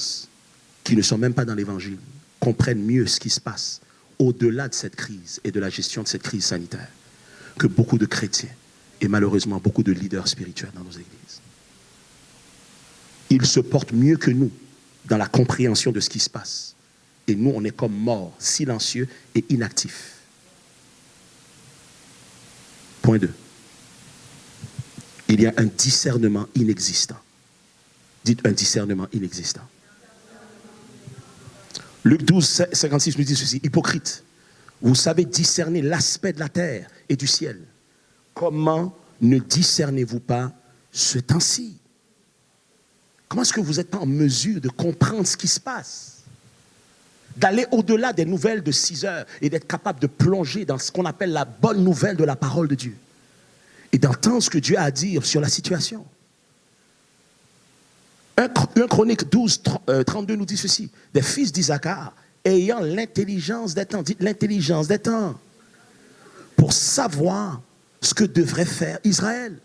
qui ne sont même pas dans l'évangile comprennent mieux ce qui se passe au-delà de cette crise et de la gestion de cette crise sanitaire que beaucoup de chrétiens et malheureusement beaucoup de leaders spirituels dans nos églises. Ils se portent mieux que nous dans la compréhension de ce qui se passe. Et nous, on est comme morts, silencieux et inactifs. Point 2. Il y a un discernement inexistant. Dites un discernement inexistant. Luc 12, 56 nous dit ceci. Hypocrite, vous savez discerner l'aspect de la terre et du ciel. Comment ne discernez-vous pas ce temps-ci? Comment est-ce que vous n'êtes pas en mesure de comprendre ce qui se passe? D'aller au-delà des nouvelles de 6 heures et d'être capable de plonger dans ce qu'on appelle la bonne nouvelle de la parole de Dieu. Et d'entendre ce que Dieu a à dire sur la situation. 1 Chronique 12, 32 nous dit ceci. Des fils d'Isaacar ayant l'intelligence des temps, dites l'intelligence des temps, pour savoir ce que devrait faire Israël.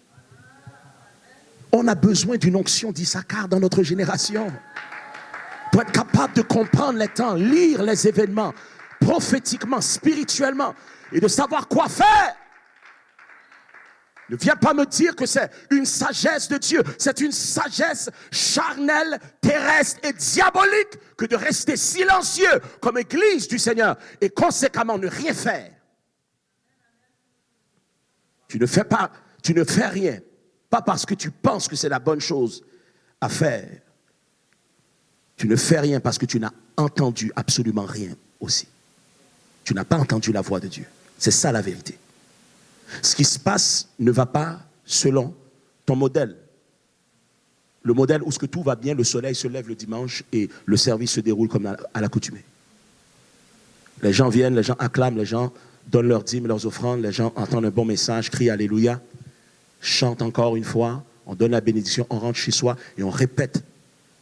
On a besoin d'une onction d'Isaacar dans notre génération. Pour être capable de comprendre les temps, lire les événements, prophétiquement, spirituellement, et de savoir quoi faire. Ne viens pas me dire que c'est une sagesse de Dieu. C'est une sagesse charnelle, terrestre et diabolique que de rester silencieux comme église du Seigneur et conséquemment ne rien faire. Tu ne fais rien. Pas parce que tu penses que c'est la bonne chose à faire. Tu ne fais rien parce que tu n'as entendu absolument rien aussi. Tu n'as pas entendu la voix de Dieu. C'est ça la vérité. Ce qui se passe ne va pas selon ton modèle. Le modèle où ce que tout va bien, le soleil se lève le dimanche et le service se déroule comme à l'accoutumée. Les gens viennent, les gens acclament, les gens donnent leurs dîmes, leurs offrandes, les gens entendent un bon message, crient Alléluia, chantent encore une fois, on donne la bénédiction, on rentre chez soi et on répète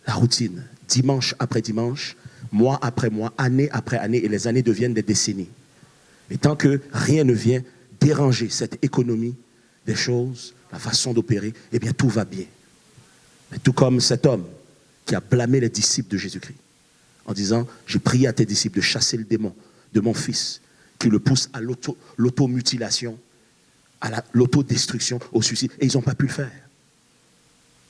la routine, dimanche après dimanche, mois après mois, année après année, et les années deviennent des décennies. Et tant que rien ne vient déranger cette économie des choses, la façon d'opérer, eh bien tout va bien. Mais tout comme cet homme qui a blâmé les disciples de Jésus-Christ en disant, j'ai prié à tes disciples de chasser le démon de mon fils, qui le pousse à l'automutilation, à l'autodestruction, au suicide. Et ils n'ont pas pu le faire.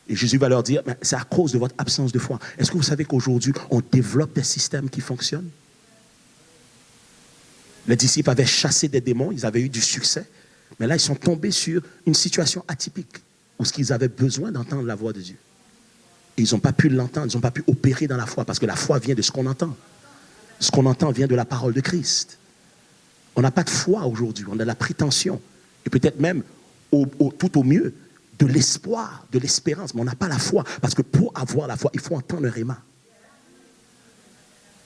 Et Jésus va leur dire, c'est à cause de votre absence de foi. Est-ce que vous savez qu'aujourd'hui, on développe des systèmes qui fonctionnent? Les disciples avaient chassé des démons, ils avaient eu du succès, mais là, ils sont tombés sur une situation atypique, où ils avaient besoin d'entendre la voix de Dieu. Et ils n'ont pas pu l'entendre, ils n'ont pas pu opérer dans la foi, parce que la foi vient de ce qu'on entend. Ce qu'on entend vient de la parole de Christ. On n'a pas de foi aujourd'hui, on a de la prétention, et peut-être même, tout au mieux, de l'espoir, de l'espérance, mais on n'a pas la foi, parce que pour avoir la foi, il faut entendre un réma.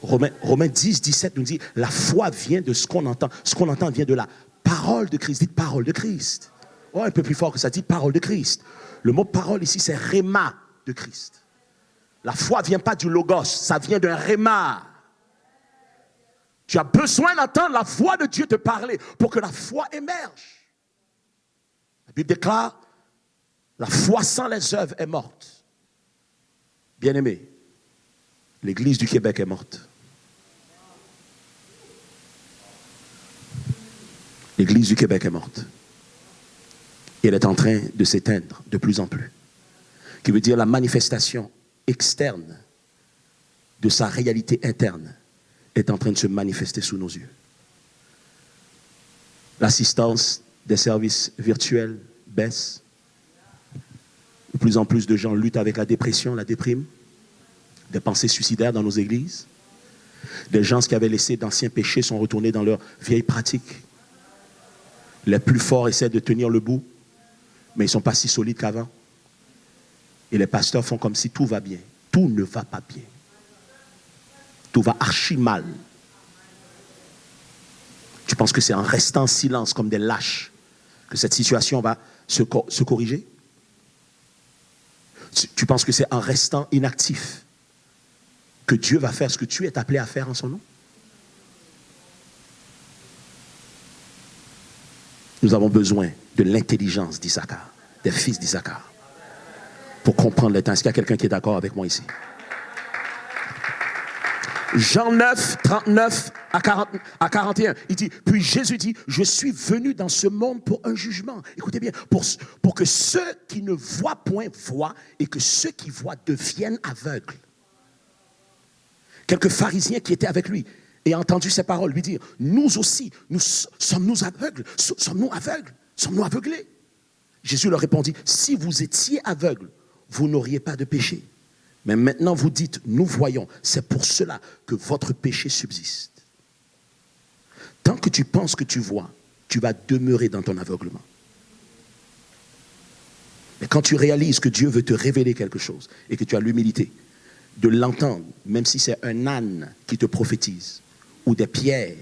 Romains 10, 17 nous dit, la foi vient de ce qu'on entend. Ce qu'on entend vient de la parole de Christ. Dites parole de Christ. Oh, un peu plus fort que ça, dit parole de Christ. Le mot parole ici, c'est réma de Christ. La foi ne vient pas du logos, ça vient d'un réma. Tu as besoin d'entendre la voix de Dieu te parler pour que la foi émerge. La Bible déclare, la foi sans les œuvres est morte. Bien-aimé, l'Église du Québec est morte. L'Église du Québec est morte. Et elle est en train de s'éteindre de plus en plus. Qui veut dire la manifestation externe de sa réalité interne est en train de se manifester sous nos yeux. L'assistance des services virtuels baisse. De plus en plus de gens luttent avec la dépression, la déprime, des pensées suicidaires dans nos églises. Des gens qui avaient laissé d'anciens péchés sont retournés dans leurs vieilles pratiques. Les plus forts essaient de tenir le bout, mais ils ne sont pas si solides qu'avant. Et les pasteurs font comme si tout va bien. Tout ne va pas bien. Tout va archi mal. Tu penses que c'est en restant en silence comme des lâches que cette situation va se corriger? Tu penses que c'est en restant inactif que Dieu va faire ce que tu es appelé à faire en son nom? Nous avons besoin de l'intelligence d'Issachar, des fils d'Issachar, pour comprendre les temps. Est-ce qu'il y a quelqu'un qui est d'accord avec moi ici? Jean 9, 39 à 41, il dit, puis Jésus dit, je suis venu dans ce monde pour un jugement. Écoutez bien, pour que ceux qui ne voient point voient et que ceux qui voient deviennent aveugles. Quelques pharisiens qui étaient avec lui et ont entendu ces paroles lui dire, nous aussi, sommes-nous aveugles? Sommes-nous aveugles? Sommes-nous aveuglés? Jésus leur répondit, si vous étiez aveugles, vous n'auriez pas de péché. Mais maintenant vous dites, nous voyons, c'est pour cela que votre péché subsiste. Tant que tu penses que tu vois, tu vas demeurer dans ton aveuglement. Mais quand tu réalises que Dieu veut te révéler quelque chose et que tu as l'humilité de l'entendre, même si c'est un âne qui te prophétise ou des pierres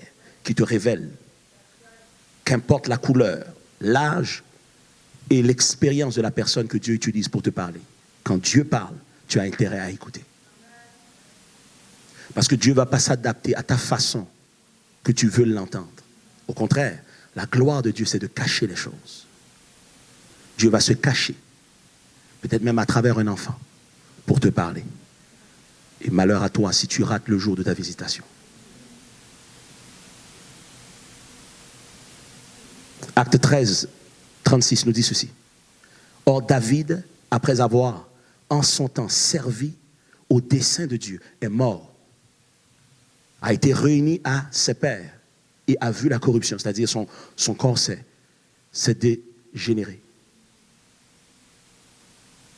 qui te révèlent, qu'importe la couleur, l'âge et l'expérience de la personne que Dieu utilise pour te parler. Quand Dieu parle, tu as intérêt à écouter. Parce que Dieu ne va pas s'adapter à ta façon que tu veux l'entendre. Au contraire, la gloire de Dieu, c'est de cacher les choses. Dieu va se cacher, peut-être même à travers un enfant, pour te parler. Et malheur à toi si tu rates le jour de ta visitation. Acte 13, 36 nous dit ceci. Or David, après avoir en son temps servi au dessein de Dieu, est mort, a été réuni à ses pères et a vu la corruption, c'est-à-dire son corps s'est dégénéré.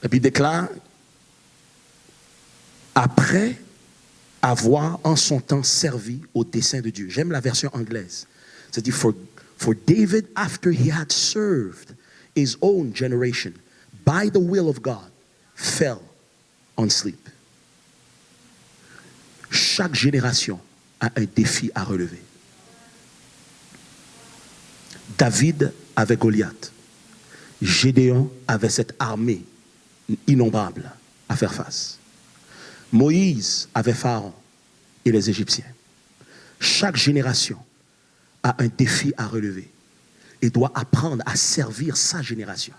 Et puis il déclare, après avoir en son temps servi au dessein de Dieu. J'aime la version anglaise. C'est-à-dire, for David, after he had served his own generation, by the will of God, fell on sleep. Chaque génération a un défi à relever. David avait Goliath. Gédéon avait cette armée innombrable à faire face. Moïse avait Pharaon et les Égyptiens. Chaque génération a un défi à relever et doit apprendre à servir sa génération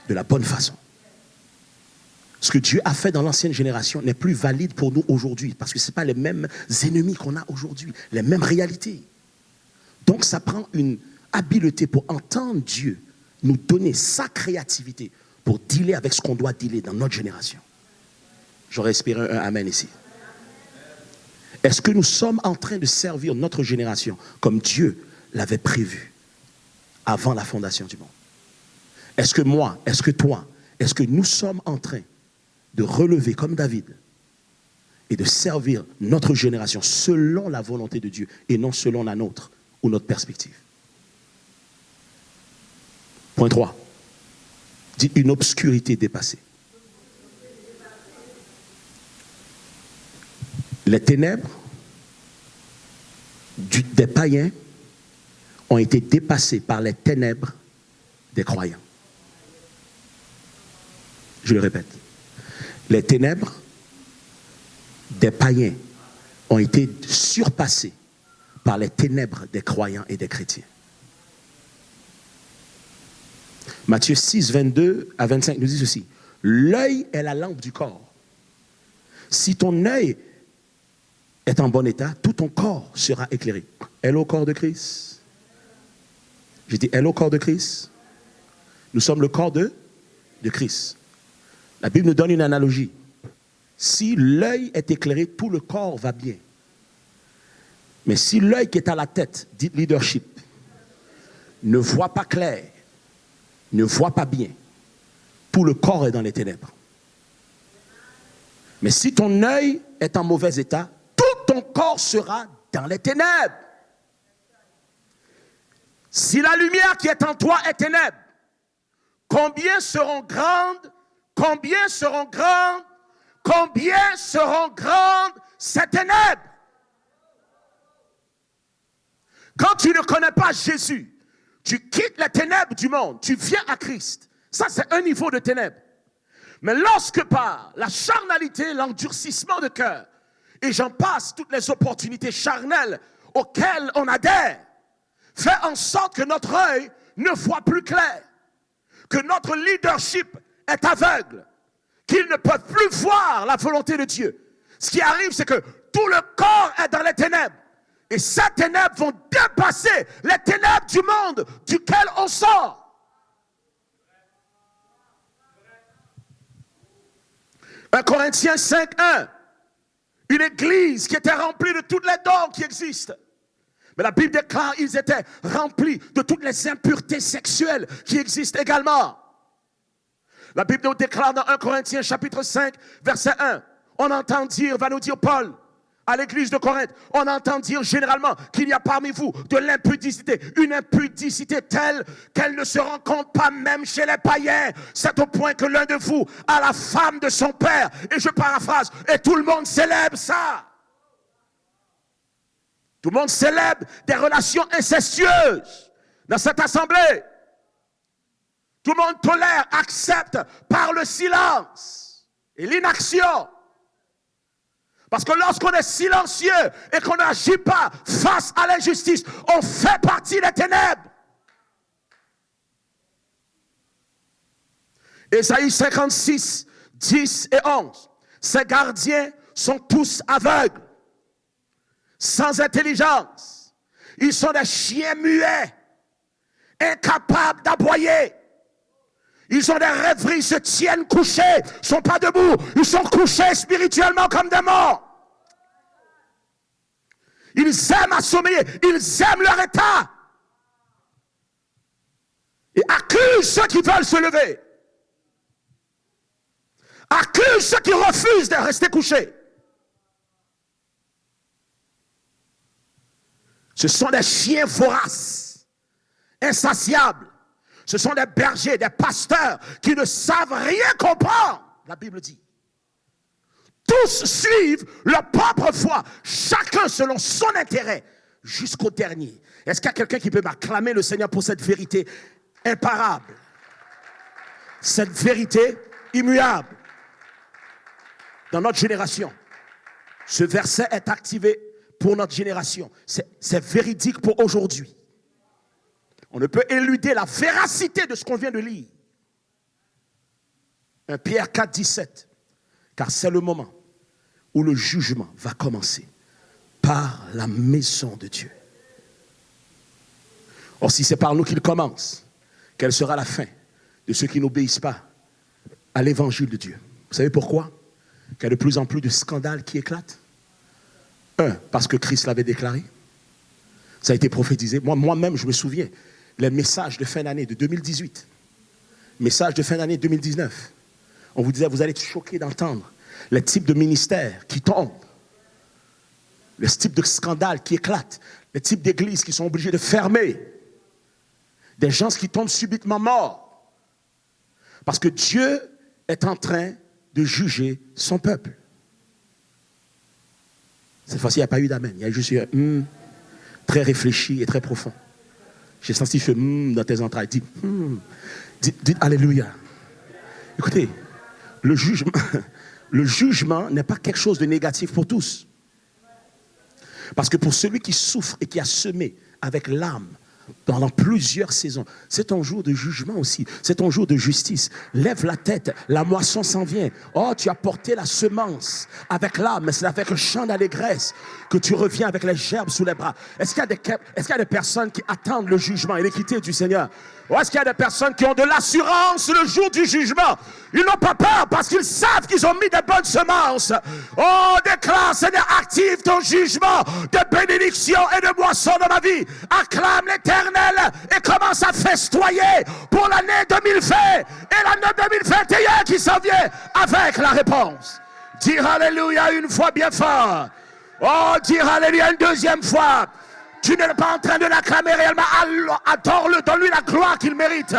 de la bonne façon. Ce que Dieu a fait dans l'ancienne génération n'est plus valide pour nous aujourd'hui, parce que ce n'est pas les mêmes ennemis qu'on a aujourd'hui, les mêmes réalités. Donc ça prend une habileté pour entendre Dieu nous donner sa créativité pour dealer avec ce qu'on doit dealer dans notre génération. J'aurais espéré un amen ici. Est-ce que nous sommes en train de servir notre génération comme Dieu l'avait prévu avant la fondation du monde? Est-ce que moi, est-ce que toi, est-ce que nous sommes en train de relever comme David et de servir notre génération selon la volonté de Dieu et non selon la nôtre ou notre perspective? Point 3. Dites une obscurité dépassée. Les ténèbres des païens ont été dépassées par les ténèbres des croyants. Je le répète. Les ténèbres des païens ont été surpassées par les ténèbres des croyants et des chrétiens. Matthieu 6, 22 à 25 nous dit ceci. L'œil est la lampe du corps. Si ton œil est en bon état, tout ton corps sera éclairé. Hello, corps de Christ. J'ai dit hello, corps de Christ. Nous sommes le corps de Christ. La Bible nous donne une analogie. Si l'œil est éclairé, tout le corps va bien. Mais si l'œil qui est à la tête, dit leadership, ne voit pas clair, ne voit pas bien, tout le corps est dans les ténèbres. Mais si ton œil est en mauvais état, tout ton corps sera dans les ténèbres. Si la lumière qui est en toi est ténèbres, combien seront grandes ces ténèbres? Quand tu ne connais pas Jésus, tu quittes les ténèbres du monde, tu viens à Christ. Ça, c'est un niveau de ténèbres. Mais lorsque par la charnalité, l'endurcissement de cœur, et j'en passe toutes les opportunités charnelles auxquelles on adhère, fait en sorte que notre œil ne voit plus clair, que notre leadership est aveugle, qu'ils ne peuvent plus voir la volonté de Dieu. Ce qui arrive, c'est que tout le corps est dans les ténèbres. Et ces ténèbres vont dépasser les ténèbres du monde duquel on sort. 1 Corinthiens 5, 1. Une église qui était remplie de toutes les dons qui existent. Mais la Bible déclare qu'ils étaient remplis de toutes les impuretés sexuelles qui existent également. La Bible nous déclare dans 1 Corinthiens chapitre 5, verset 1. On entend dire, va nous dire Paul, à l'église de Corinthe, on entend dire généralement qu'il y a parmi vous de l'impudicité, une impudicité telle qu'elle ne se rencontre pas même chez les païens. C'est au point que l'un de vous a la femme de son père, et je paraphrase, et tout le monde célèbre ça. Tout le monde célèbre des relations incestueuses dans cette assemblée. Tout le monde tolère, accepte par le silence et l'inaction. Parce que lorsqu'on est silencieux et qu'on n'agit pas face à l'injustice, on fait partie des ténèbres. Ésaïe 56, 10 et 11. Ces gardiens sont tous aveugles, sans intelligence. Ils sont des chiens muets, incapables d'aboyer. Ils ont des rêveries, ils se tiennent couchés, ils ne sont pas debout, ils sont couchés spirituellement comme des morts. Ils aiment assommer, ils aiment leur état. Et accusent ceux qui veulent se lever. Accusent ceux qui refusent de rester couchés. Ce sont des chiens voraces, insatiables. Ce sont des bergers, des pasteurs qui ne savent rien comprendre, la Bible dit. Tous suivent leur propre foi, chacun selon son intérêt, jusqu'au dernier. Est-ce qu'il y a quelqu'un qui peut m'acclamer le Seigneur pour cette vérité imparable? Cette vérité immuable. Dans notre génération, ce verset est activé pour notre génération. C'est véridique pour aujourd'hui. On ne peut éluder la véracité de ce qu'on vient de lire. 1 Pierre 4, 17. car c'est le moment où le jugement va commencer par la maison de Dieu. Or, si c'est par nous qu'il commence, quelle sera la fin de ceux qui n'obéissent pas à l'évangile de Dieu? Vous savez pourquoi? Qu'il y a de plus en plus de scandales qui éclatent. Un, parce que Christ l'avait déclaré. Ça a été prophétisé. Moi-même, je me souviens, les messages de fin d'année de 2018, messages de fin d'année 2019, on vous disait, vous allez être choqués d'entendre les types de ministères qui tombent, les types de scandales qui éclatent, les types d'églises qui sont obligées de fermer, des gens qui tombent subitement morts. Parce que Dieu est en train de juger son peuple. Cette fois-ci, il n'y a pas eu d'amen. Il y a juste eu très réfléchi et très profond. J'ai senti ce dans tes entrailles. Dites Alléluia. Écoutez, le jugement n'est pas quelque chose de négatif pour tous. Parce que pour celui qui souffre et qui a semé avec l'âme pendant plusieurs saisons, c'est un jour de jugement aussi, c'est un jour de justice. Lève la tête, la moisson s'en vient. Oh, tu as porté la semence avec l'âme, mais c'est avec un chant d'allégresse que tu reviens avec les gerbes sous les bras. Est-ce qu'il y a des personnes qui attendent le jugement et l'équité du Seigneur? Ou est-ce qu'il y a des personnes qui ont de l'assurance le jour du jugement? Ils n'ont pas peur parce qu'ils savent qu'ils ont mis des bonnes semences. Oh, déclare, Seigneur, active ton jugement de bénédiction et de moisson dans ma vie. Acclame l'Éternel et commence à festoyer pour l'année 2020 et l'année 2021 qui s'en vient avec la réponse. Dire Alléluia une fois bien fort. Oh, dire Alléluia une deuxième fois. Tu n'es pas en train de l'acclamer réellement. Adore-le, donne-lui la gloire qu'il mérite.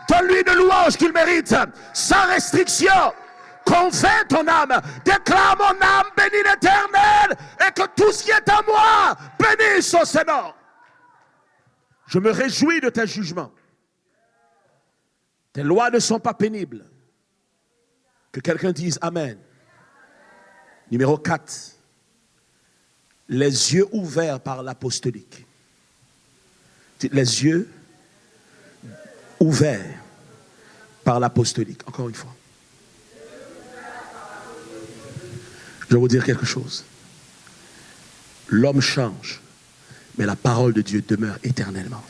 Donne-lui une louange qu'il mérite. Sans restriction. Convainc ton âme. Déclare mon âme, bénis l'Éternel. Et que tout ce qui est en moi bénisse son Seigneur. Je me réjouis de tes jugements. Tes lois ne sont pas pénibles. Que quelqu'un dise Amen. Numéro 4. Les yeux ouverts par l'apostolique. Les yeux ouverts par l'apostolique. Encore une fois. Je vais vous dire quelque chose. L'homme change, mais la parole de Dieu demeure éternellement.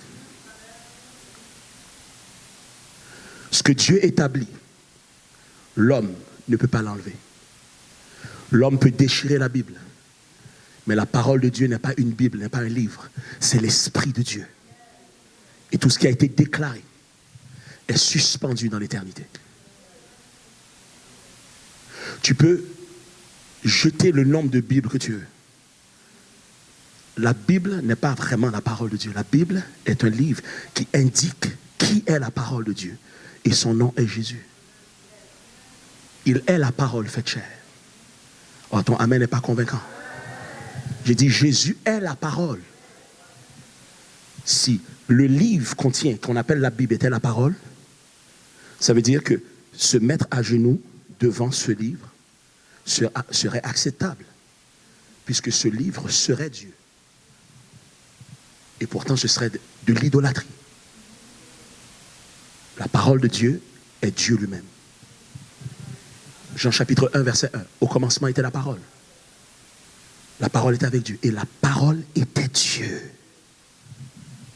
Ce que Dieu établit, l'homme ne peut pas l'enlever. L'homme peut déchirer la Bible. Mais la parole de Dieu n'est pas une Bible, n'est pas un livre. C'est l'Esprit de Dieu. Et tout ce qui a été déclaré est suspendu dans l'éternité. Tu peux jeter le nombre de Bibles que tu veux. La Bible n'est pas vraiment la parole de Dieu. La Bible est un livre qui indique qui est la parole de Dieu. Et son nom est Jésus. Il est la parole faite chair. Oh, ton amen n'est pas convaincant. J'ai dit Jésus est la parole. Si le livre contient, qu'on appelle la Bible, était la parole, ça veut dire que se mettre à genoux devant ce livre serait acceptable, puisque ce livre serait Dieu. Et pourtant, ce serait de l'idolâtrie. La parole de Dieu est Dieu lui-même. Jean chapitre 1, verset 1. Au commencement était la parole. La parole était avec Dieu. Et la parole était Dieu.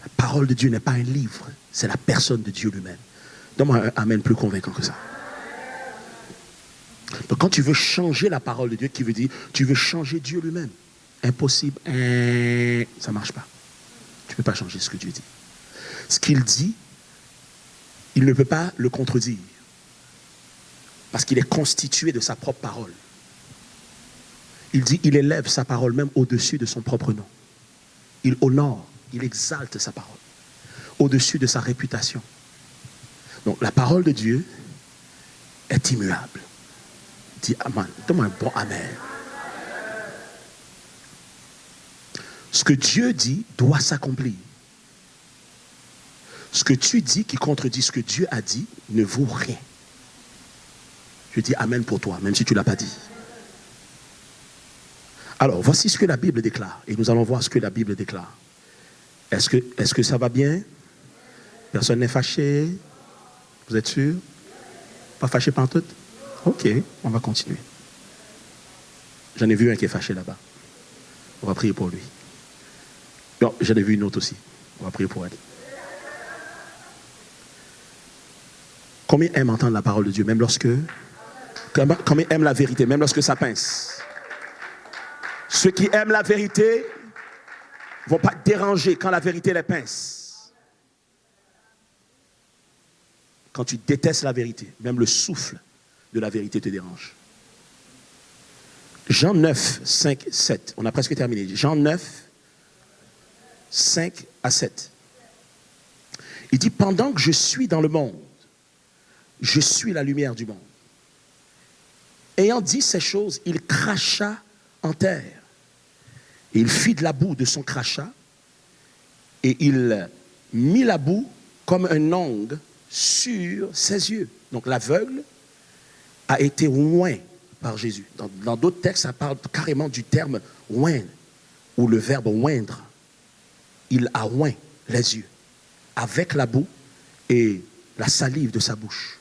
La parole de Dieu n'est pas un livre. C'est la personne de Dieu lui-même. Donne-moi un amen plus convaincant que ça. Donc quand tu veux changer la parole de Dieu, qui veut dire, tu veux changer Dieu lui-même. Impossible. Ça ne marche pas. Tu ne peux pas changer ce que Dieu dit. Ce qu'il dit, il ne peut pas le contredire. Parce qu'il est constitué de sa propre parole. Il dit, il élève sa parole même au-dessus de son propre nom. Il honore, il exalte sa parole. Au-dessus de sa réputation. Donc la parole de Dieu est immuable. Dis amen. Donne-moi un bon amen. Ce que Dieu dit doit s'accomplir. Ce que tu dis qui contredit ce que Dieu a dit ne vaut rien. Je dis amen pour toi, même si tu ne l'as pas dit. Alors, voici ce que la Bible déclare. Et nous allons voir ce que la Bible déclare. Est-ce que ça va bien? Personne n'est fâché? Vous êtes sûr? Pas fâché pantoute? Ok, on va continuer. J'en ai vu un qui est fâché là-bas. On va prier pour lui. Non, j'en ai vu une autre aussi. On va prier pour elle. Combien aiment entendre la parole de Dieu, même lorsque... Combien aiment la vérité, même lorsque ça pince? Ceux qui aiment la vérité ne vont pas te déranger quand la vérité les pince. Quand tu détestes la vérité, même le souffle de la vérité te dérange. Jean 9, 5, 7. On a presque terminé. Jean 9, 5 à 7. Il dit, pendant que je suis dans le monde, je suis la lumière du monde. Ayant dit ces choses, il cracha en terre. Et il fit de la boue de son crachat. Et il mit la boue comme un ongle sur ses yeux. Donc l'aveugle a été oint par Jésus. Dans d'autres textes, ça parle carrément du terme oindre, ou le verbe oindre. Il a oint les yeux avec la boue et la salive de sa bouche.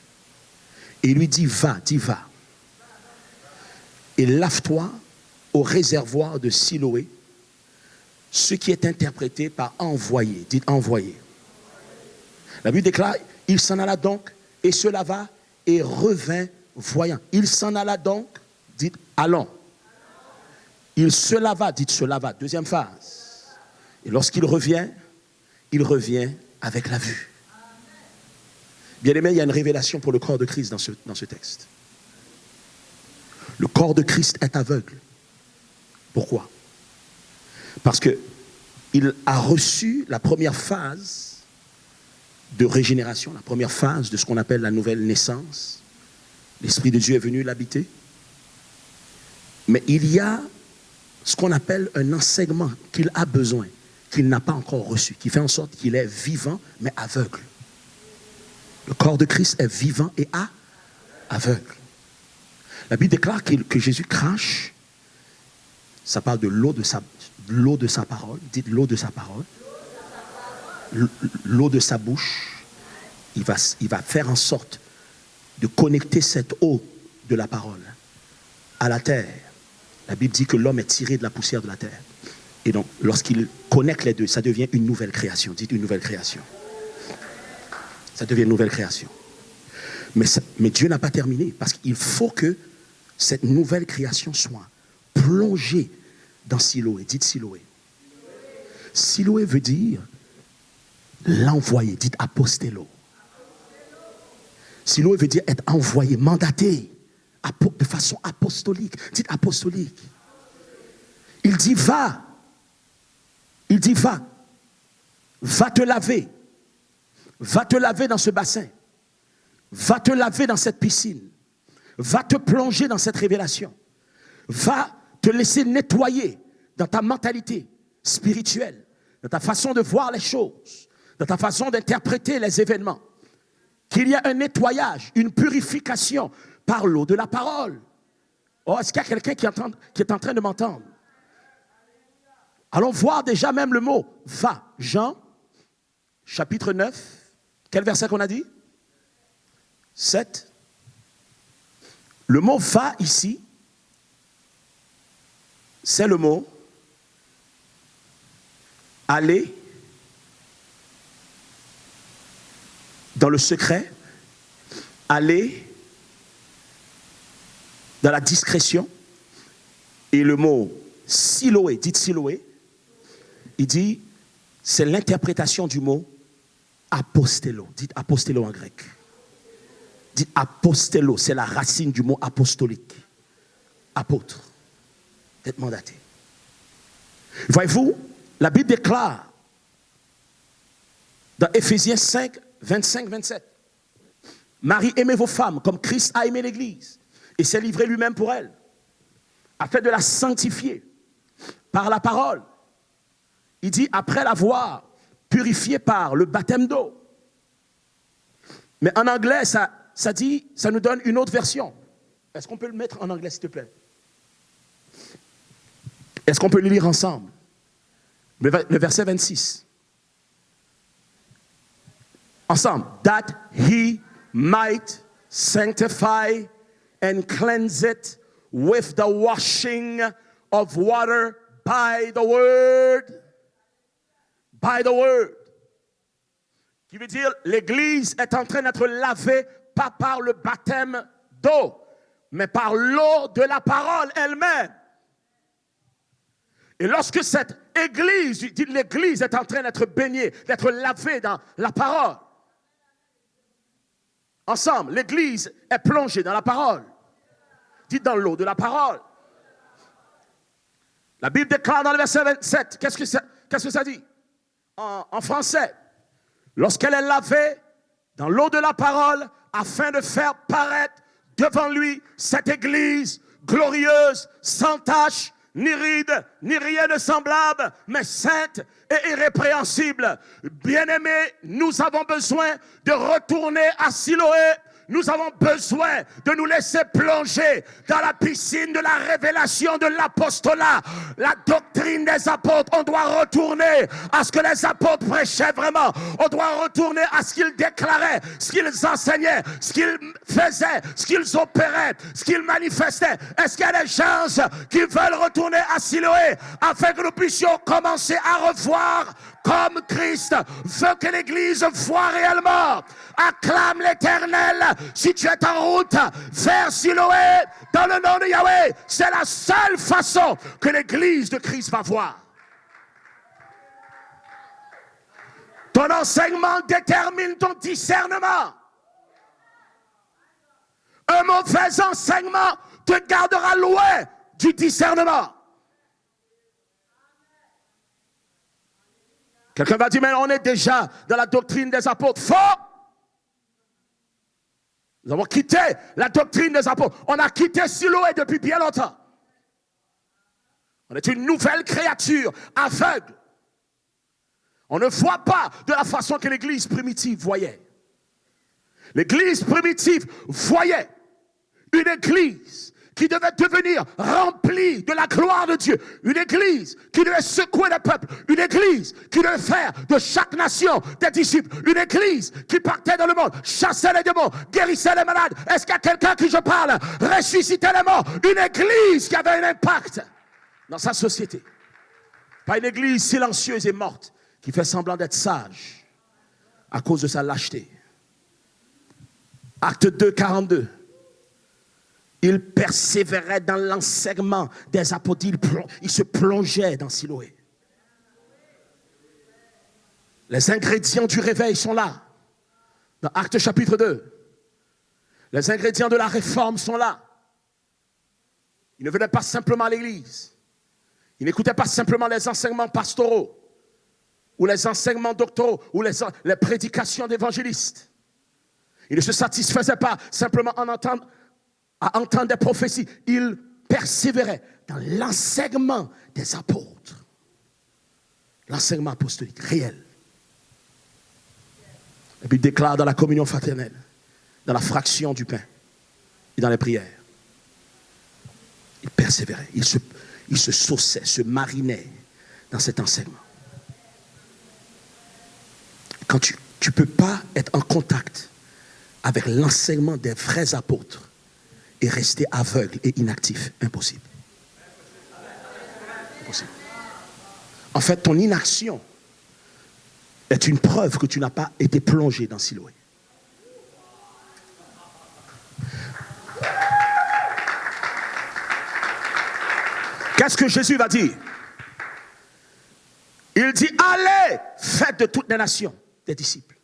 Et il lui dit, va, et lave-toi au réservoir de Siloé, ce qui est interprété par envoyer. Dites envoyer. La Bible déclare, il s'en alla donc et se lava et revint voyant. Il s'en alla donc, dites allons. Il se lava, dites se lava. Deuxième phase. Et lorsqu'il revient avec la vue. Bien-aimé, il y a une révélation pour le corps de Christ dans ce texte. Le corps de Christ est aveugle. Pourquoi? Parce qu'il a reçu la première phase de régénération, la première phase de ce qu'on appelle la nouvelle naissance. L'Esprit de Dieu est venu l'habiter. Mais il y a ce qu'on appelle un enseignement qu'il a besoin, qu'il n'a pas encore reçu, qui fait en sorte qu'il est vivant, mais aveugle. Le corps de Christ est vivant et aveugle. La Bible déclare que Jésus crache. Ça parle de l'eau de sa parole. Dites l'eau de sa parole. L'eau de sa bouche. Il va faire en sorte de connecter cette eau de la parole à la terre. La Bible dit que l'homme est tiré de la poussière de la terre. Et donc, lorsqu'il connecte les deux, ça devient une nouvelle création. Dites une nouvelle création. Ça devient une nouvelle création. Mais Dieu n'a pas terminé, parce qu'il faut que cette nouvelle création soit plongée dans Siloé. Dites Siloé. Siloé veut dire l'envoyer. Dites apostello. Siloé veut dire être envoyé, mandaté, de façon apostolique. Dites apostolique. Il dit va. Il dit va. Va te laver. Va te laver dans ce bassin. Va te laver dans cette piscine. Va te plonger dans cette révélation. Va te laisser nettoyer dans ta mentalité spirituelle, dans ta façon de voir les choses, dans ta façon d'interpréter les événements. Qu'il y a un nettoyage, une purification par l'eau de la parole. Oh, est-ce qu'il y a quelqu'un qui est en train de m'entendre? Allons voir déjà même le mot va. Jean, chapitre 9. Quel verset qu'on a dit? 7. Le mot va ici, c'est le mot aller dans le secret, aller dans la discrétion. Et le mot siloé, dites siloé, il dit, c'est l'interprétation du mot apostello. Dites apostello en grec. Dites apostello, c'est la racine du mot apostolique. Apôtre, d'être mandaté. Voyez-vous, la Bible déclare dans Éphésiens 5, 25, 27. Marie, aimez vos femmes comme Christ a aimé l'Église et s'est livré lui-même pour elle, afin de la sanctifier par la parole. Il dit, après l'avoir purifiée par le baptême d'eau. Mais en anglais, ça dit, ça nous donne une autre version. Est-ce qu'on peut le mettre en anglais, s'il te plaît? Est-ce qu'on peut le lire ensemble? Le verset 26. Ensemble. That he might sanctify and cleanse it with the washing of water by the word. By the word. Qui veut dire, l'Église est en train d'être lavée pas par le baptême d'eau, mais par l'eau de la parole elle-même. Et lorsque cette Église, l'Église est en train d'être baignée, d'être lavée dans la parole, ensemble, l'Église est plongée dans la parole. Dites dans l'eau de la parole. La Bible déclare dans le verset 27, qu'est-ce que ça dit en français? Lorsqu'elle est lavée dans l'eau de la parole, afin de faire paraître devant lui cette Église glorieuse, sans tache, ni ride, ni rien de semblable, mais sainte et irrépréhensible. Bien-aimés, nous avons besoin de retourner à Siloé. Nous avons besoin de nous laisser plonger dans la piscine de la révélation de l'apostolat, la doctrine des apôtres. On doit retourner à ce que les apôtres prêchaient vraiment. On doit retourner à ce qu'ils déclaraient, ce qu'ils enseignaient, ce qu'ils faisaient, ce qu'ils opéraient, ce qu'ils manifestaient. Est-ce qu'il y a des gens qui veulent retourner à Siloé afin que nous puissions commencer à revoir comme Christ veut que l'Église voie réellement? Acclame l'Éternel si tu es en route vers Siloé dans le nom de Yahweh. C'est la seule façon que l'Église de Christ va voir. Ton enseignement détermine ton discernement. Un mauvais enseignement te gardera loin du discernement. Quelqu'un va dire, mais on est déjà dans la doctrine des apôtres. Faux! Nous avons quitté la doctrine des apôtres. On a quitté Siloé depuis bien longtemps. On est une nouvelle créature, aveugle. On ne voit pas de la façon que l'Église primitive voyait. L'Église primitive voyait une Église qui devait devenir remplie de la gloire de Dieu. Une Église qui devait secouer le peuple. Une Église qui devait faire de chaque nation des disciples. Une Église qui partait dans le monde, chassait les démons, guérissait les malades. Est-ce qu'il y a quelqu'un qui je parle? Ressuscitait les morts. Une Église qui avait un impact dans sa société. Pas une Église silencieuse et morte qui fait semblant d'être sage à cause de sa lâcheté. Acte 2, 42. Il persévérait dans l'enseignement des apôtres. Il se plongeait dans Siloé. Les ingrédients du réveil sont là. Dans Actes chapitre 2. Les ingrédients de la réforme sont là. Il ne venait pas simplement à l'église. Il n'écoutait pas simplement les enseignements pastoraux ou les enseignements doctoraux ou les prédications d'évangélistes. Il ne se satisfaisait pas simplement à entendre des prophéties. Il persévérait dans l'enseignement des apôtres. L'enseignement apostolique réel. Et puis il déclare dans la communion fraternelle, dans la fraction du pain et dans les prières. Il persévérait, il se sauçait, se marinait dans cet enseignement. Quand tu ne peux pas être en contact avec l'enseignement des vrais apôtres et rester aveugle et inactif, impossible. Impossible. En fait, ton inaction est une preuve que tu n'as pas été plongé dans Siloé. Qu'est-ce que Jésus va dire? Il dit, allez, faites de toutes les nations des disciples.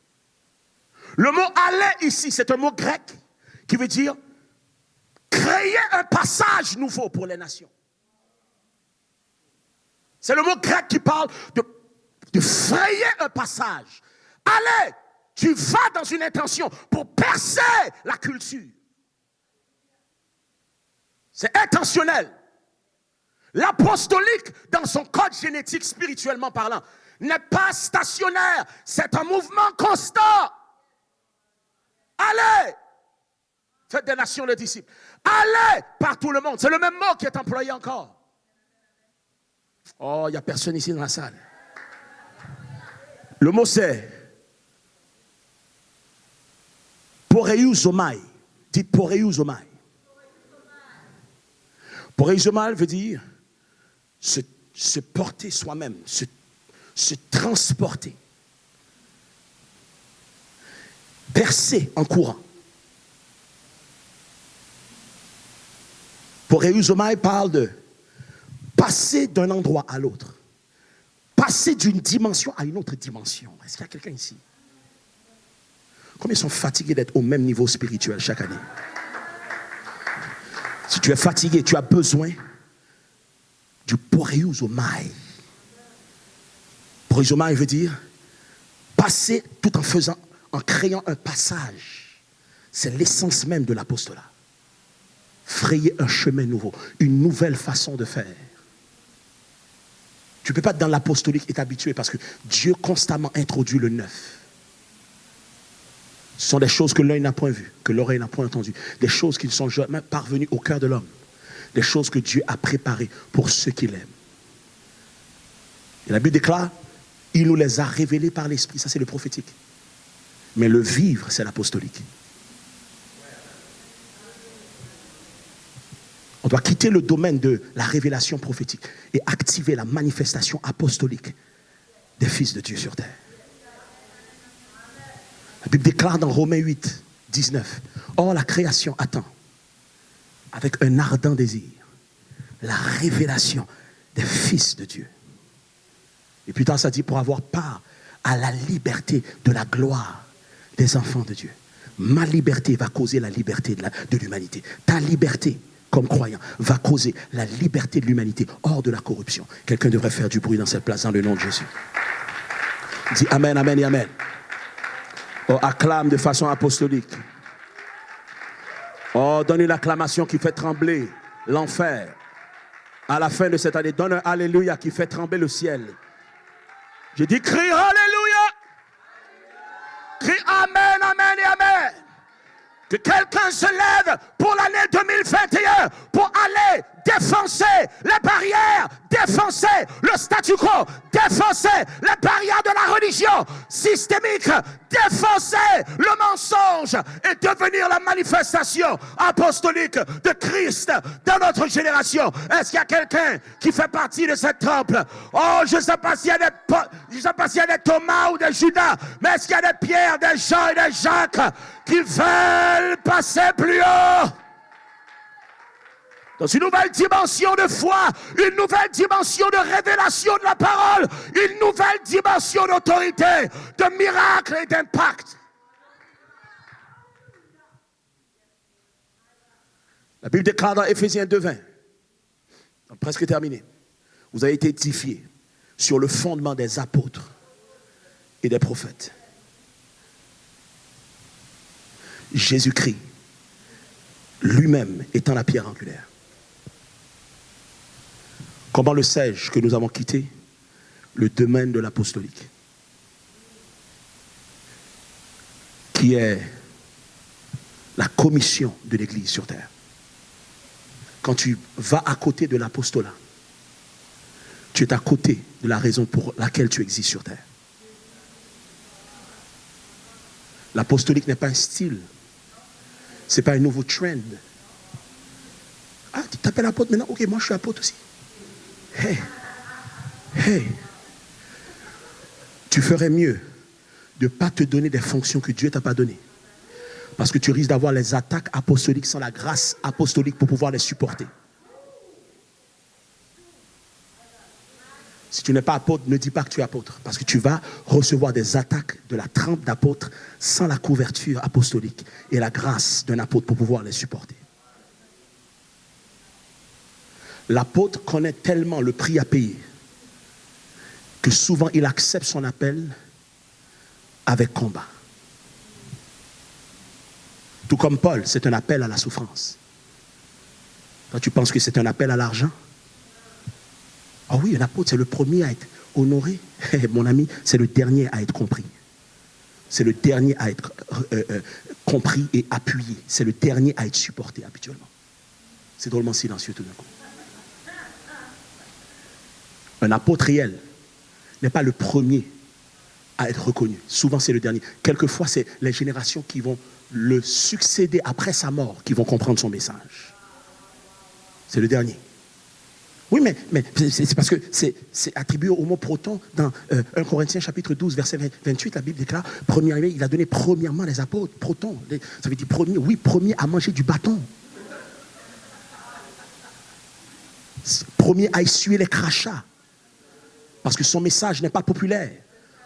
Le mot aller ici, c'est un mot grec qui veut dire créer un passage nouveau pour les nations. C'est le mot grec qui parle de frayer un passage. Allez, tu vas dans une intention pour percer la culture. C'est intentionnel. L'apostolique, dans son code génétique spirituellement parlant, n'est pas stationnaire. C'est un mouvement constant. Allez, faites des nations les disciples. Allez par tout le monde. C'est le même mot qui est employé encore. Oh, il n'y a personne ici dans la salle. Le mot c'est poreiusomai. Dites poreiusomai. Poréizomal veut dire se porter soi-même, se transporter. Percer en courant. Poréizomal parle de passer d'un endroit à l'autre. Passer d'une dimension à une autre dimension. Est-ce qu'il y a quelqu'un ici? Combien sont fatigués d'être au même niveau spirituel chaque année? Si tu es fatigué, tu as besoin du poréizoumai. Poréizoumai veut dire passer tout en créant un passage. C'est l'essence même de l'apostolat. Frayer un chemin nouveau, une nouvelle façon de faire. Tu ne peux pas être dans l'apostolique et t'habituer parce que Dieu constamment introduit le neuf. Ce sont des choses que l'œil n'a point vues, que l'oreille n'a point entendues, des choses qui ne sont jamais parvenues au cœur de l'homme, des choses que Dieu a préparées pour ceux qui l'aiment. Et la Bible déclare, il nous les a révélées par l'Esprit, ça c'est le prophétique. Mais le vivre, c'est l'apostolique. On doit quitter le domaine de la révélation prophétique et activer la manifestation apostolique des fils de Dieu sur terre. La Bible déclare dans Romains 8, 19, « Or la création attend, avec un ardent désir, la révélation des fils de Dieu. » Et plus tard, ça dit, pour avoir part à la liberté de la gloire des enfants de Dieu. Ma liberté va causer la liberté de l'humanité. Ta liberté, comme croyant, va causer la liberté de l'humanité hors de la corruption. Quelqu'un devrait faire du bruit dans cette place dans le nom de Jésus. Dis Amen, Amen et Amen. Oh, acclame de façon apostolique. Oh, donne une acclamation qui fait trembler l'enfer. À la fin de cette année, donne un Alléluia qui fait trembler le ciel. Je dis, crie Alléluia. Crie Amen, Amen et Amen. Que quelqu'un se lève pour l'année 2021 pour aller défoncer les barrières, défoncer le statu quo, défoncer les barrières de la religion systémique, défoncer le mensonge et devenir la manifestation apostolique de Christ dans notre génération. Est-ce qu'il y a quelqu'un qui fait partie de cette temple? Oh, je ne sais pas s'il y a des Thomas ou des Judas, mais est-ce qu'il y a des Pierre, des Jean et des Jacques qui veulent passer plus haut? Dans une nouvelle dimension de foi, une nouvelle dimension de révélation de la parole, une nouvelle dimension d'autorité, de miracle et d'impact. La Bible déclare dans Éphésiens 2:20, presque terminé, vous avez été édifiés sur le fondement des apôtres et des prophètes. Jésus-Christ, lui-même étant la pierre angulaire. Comment le sais-je que nous avons quitté le domaine de l'apostolique, qui est la commission de l'Église sur terre? Quand tu vas à côté de l'apostolat, tu es à côté de la raison pour laquelle tu existes sur terre. L'apostolique n'est pas un style, ce n'est pas un nouveau trend. Ah, tu t'appelles apôtre maintenant? Ok, moi je suis apôtre aussi. Hey, tu ferais mieux de ne pas te donner des fonctions que Dieu ne t'a pas données. Parce que tu risques d'avoir les attaques apostoliques sans la grâce apostolique pour pouvoir les supporter. Si tu n'es pas apôtre, ne dis pas que tu es apôtre. Parce que tu vas recevoir des attaques de la trempe d'apôtre sans la couverture apostolique et la grâce d'un apôtre pour pouvoir les supporter. L'apôtre connaît tellement le prix à payer que souvent il accepte son appel avec combat. Tout comme Paul, c'est un appel à la souffrance. Toi, tu penses que c'est un appel à l'argent? Ah oui, un apôtre, c'est le premier à être honoré. Mon ami, c'est le dernier à être compris. C'est le dernier à être compris et appuyé. C'est le dernier à être supporté habituellement. C'est drôlement silencieux tout d'un coup. Un apôtre réel n'est pas le premier à être reconnu. Souvent, c'est le dernier. Quelquefois, c'est les générations qui vont le succéder après sa mort qui vont comprendre son message. C'est le dernier. Oui, mais c'est parce que c'est attribué au mot proton dans 1 Corinthiens chapitre 12, verset 28. La Bible déclare, il a donné premièrement les apôtres, proton. Ça veut dire premier à manger du bâton. Premier à essuyer les crachats. Parce que son message n'est pas populaire.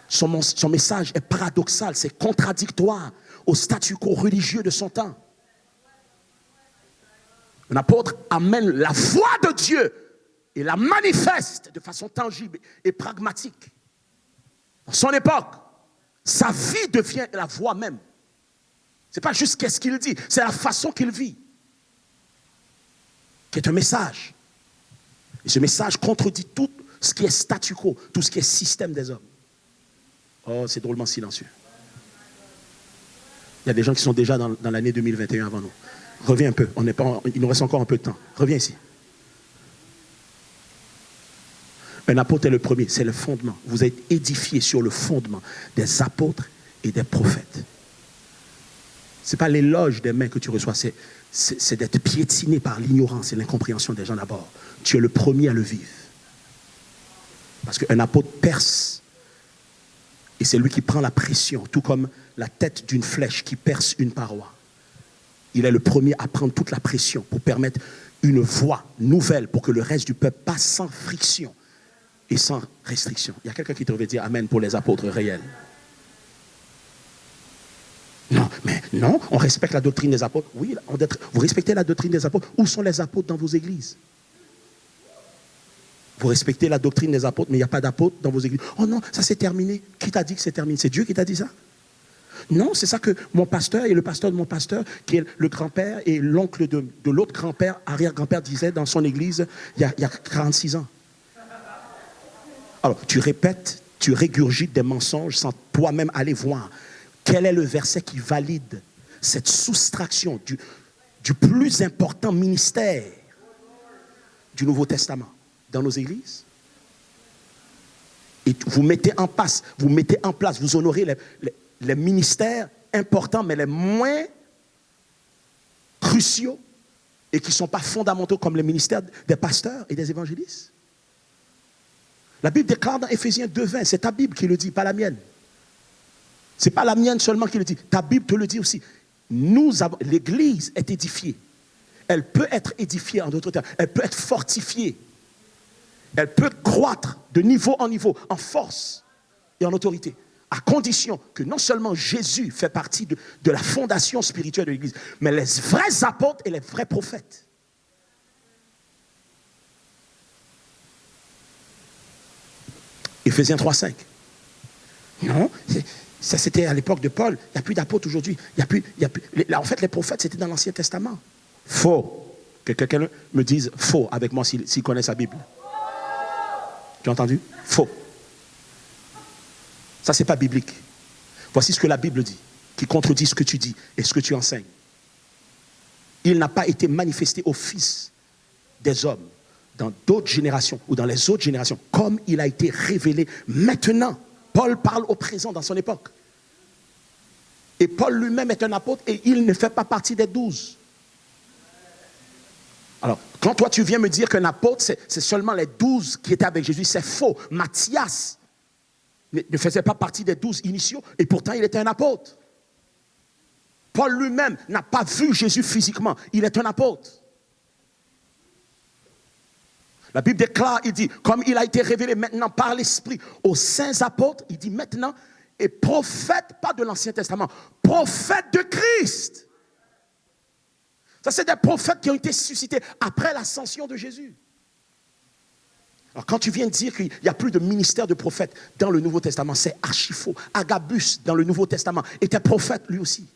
Son message est paradoxal, c'est contradictoire au statu quo religieux de son temps. Un apôtre amène la voix de Dieu et la manifeste de façon tangible et pragmatique. Dans son époque, sa vie devient la voix même. Ce n'est pas juste qu'est-ce qu'il dit, c'est la façon qu'il vit, qui est un message. Et ce message contredit tout ce qui est statu quo, tout ce qui est système des hommes. Oh, c'est drôlement silencieux. Il y a des gens qui sont déjà dans l'année 2021 avant nous. Reviens un peu, il nous reste encore un peu de temps. Reviens ici. Un apôtre est le premier, c'est le fondement. Vous êtes édifiés sur le fondement des apôtres et des prophètes. Ce n'est pas l'éloge des mains que tu reçois, c'est d'être piétiné par l'ignorance et l'incompréhension des gens d'abord. Tu es le premier à le vivre. Parce qu'un apôtre perce, et c'est lui qui prend la pression, tout comme la tête d'une flèche qui perce une paroi. Il est le premier à prendre toute la pression pour permettre une voie nouvelle pour que le reste du peuple passe sans friction et sans restriction. Il y a quelqu'un qui devrait dire Amen pour les apôtres réels. Non, mais non, on respecte la doctrine des apôtres. Oui, vous respectez la doctrine des apôtres. Où sont les apôtres dans vos églises? Vous respectez la doctrine des apôtres, mais il n'y a pas d'apôtres dans vos églises. Oh non, ça c'est terminé. Qui t'a dit que c'est terminé? C'est Dieu qui t'a dit ça? Non, c'est ça que mon pasteur et le pasteur de mon pasteur, qui est le grand-père et l'oncle de l'autre grand-père, arrière-grand-père, disait dans son église il y a 46 ans. Alors, tu répètes, tu régurgites des mensonges sans toi-même aller voir quel est le verset qui valide cette soustraction du plus important ministère du Nouveau Testament dans nos églises. Et vous mettez en place, vous honorez les ministères importants, mais les moins cruciaux et qui ne sont pas fondamentaux comme les ministères des pasteurs et des évangélistes. La Bible déclare dans Éphésiens 2,20, c'est ta Bible qui le dit, pas la mienne. Ce n'est pas la mienne seulement qui le dit, ta Bible te le dit aussi. L'Église est édifiée. Elle peut être édifiée en d'autres termes, elle peut être fortifiée. Elle peut croître de niveau en niveau, en force et en autorité, à condition que non seulement Jésus fait partie de la fondation spirituelle de l'Église, mais les vrais apôtres et les vrais prophètes. Éphésiens 3,5. Non, ça c'était à l'époque de Paul. Il n'y a plus d'apôtres aujourd'hui. En fait, les prophètes, c'était dans l'Ancien Testament. Faux. Que quelqu'un me dise faux avec moi s'il connaît sa Bible. Tu as entendu? Faux. Ça, ce n'est pas biblique. Voici ce que la Bible dit, qui contredit ce que tu dis et ce que tu enseignes. Il n'a pas été manifesté au Fils des hommes dans d'autres générations ou dans les autres générations, comme il a été révélé maintenant. Paul parle au présent dans son époque. Et Paul lui-même est un apôtre et il ne fait pas partie des 12. Alors, quand toi tu viens me dire qu'un apôtre, c'est seulement les 12 qui étaient avec Jésus, c'est faux. Matthias ne faisait pas partie des 12 initiaux et pourtant il était un apôtre. Paul lui-même n'a pas vu Jésus physiquement, il est un apôtre. La Bible déclare, il dit, comme il a été révélé maintenant par l'Esprit aux saints apôtres, il dit maintenant, et prophète, pas de l'Ancien Testament, prophète de Christ. Ça, c'est des prophètes qui ont été suscités après l'ascension de Jésus. Alors, quand tu viens de dire qu'il n'y a plus de ministère de prophète dans le Nouveau Testament, c'est archi faux. Agabus, dans le Nouveau Testament, était prophète lui aussi.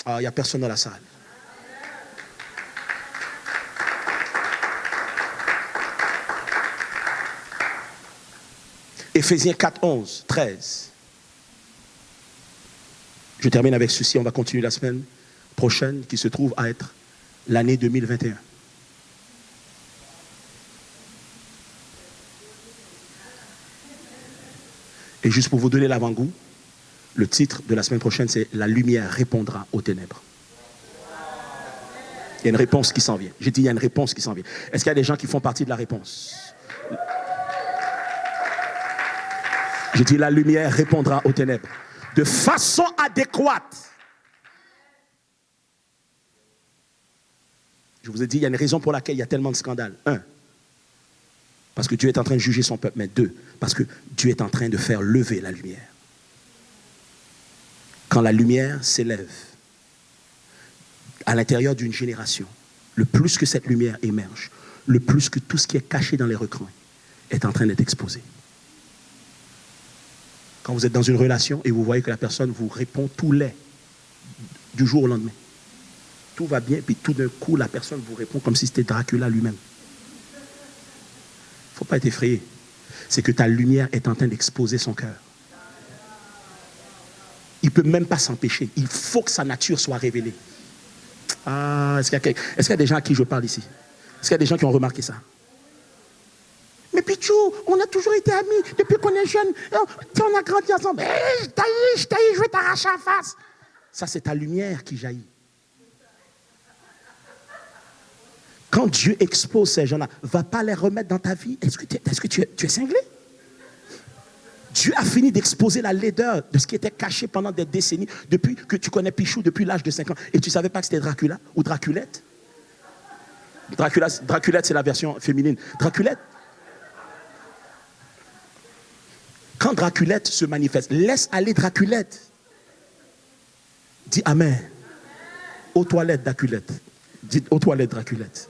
Ah, il n'y a personne dans la salle. Éphésiens 4, 11, 13. Je termine avec ceci, on va continuer la semaine prochaine, qui se trouve à être l'année 2021. Et juste pour vous donner l'avant-goût, le titre de la semaine prochaine, c'est « La lumière répondra aux ténèbres ». Il y a une réponse qui s'en vient. J'ai dit, il y a une réponse qui s'en vient. Est-ce qu'il y a des gens qui font partie de la réponse? J'ai dit, la lumière répondra aux ténèbres de façon adéquate. Je vous ai dit, il y a une raison pour laquelle il y a tellement de scandales. 1, parce que Dieu est en train de juger son peuple. Mais 2, parce que Dieu est en train de faire lever la lumière. Quand la lumière s'élève à l'intérieur d'une génération, le plus que cette lumière émerge, le plus que tout ce qui est caché dans les recoins est en train d'être exposé. Quand vous êtes dans une relation et vous voyez que la personne vous répond tout laid du jour au lendemain, tout va bien, puis tout d'un coup, la personne vous répond comme si c'était Dracula lui-même. Il ne faut pas être effrayé. C'est que ta lumière est en train d'exposer son cœur. Il ne peut même pas s'empêcher. Il faut que sa nature soit révélée. Ah, est-ce qu'il y a des gens à qui je parle ici? Est-ce qu'il y a des gens qui ont remarqué ça? Mais Pichou, on a toujours été amis depuis qu'on est jeune. On a grandi ensemble. Je taillis, je vais t'arracher en face. Ça, c'est ta lumière qui jaillit. Quand Dieu expose ces gens-là, ne va pas les remettre dans ta vie. Est-ce que tu es cinglé? Dieu a fini d'exposer la laideur de ce qui était caché pendant des décennies, depuis que tu connais Pichou depuis l'âge de 5 ans. Et tu ne savais pas que c'était Dracula ou Draculette? Draculette, c'est la version féminine. Draculette. Quand Draculette se manifeste, laisse aller Draculette. Dis Amen. Aux toilettes, Draculette. Dites aux toilettes, Draculette.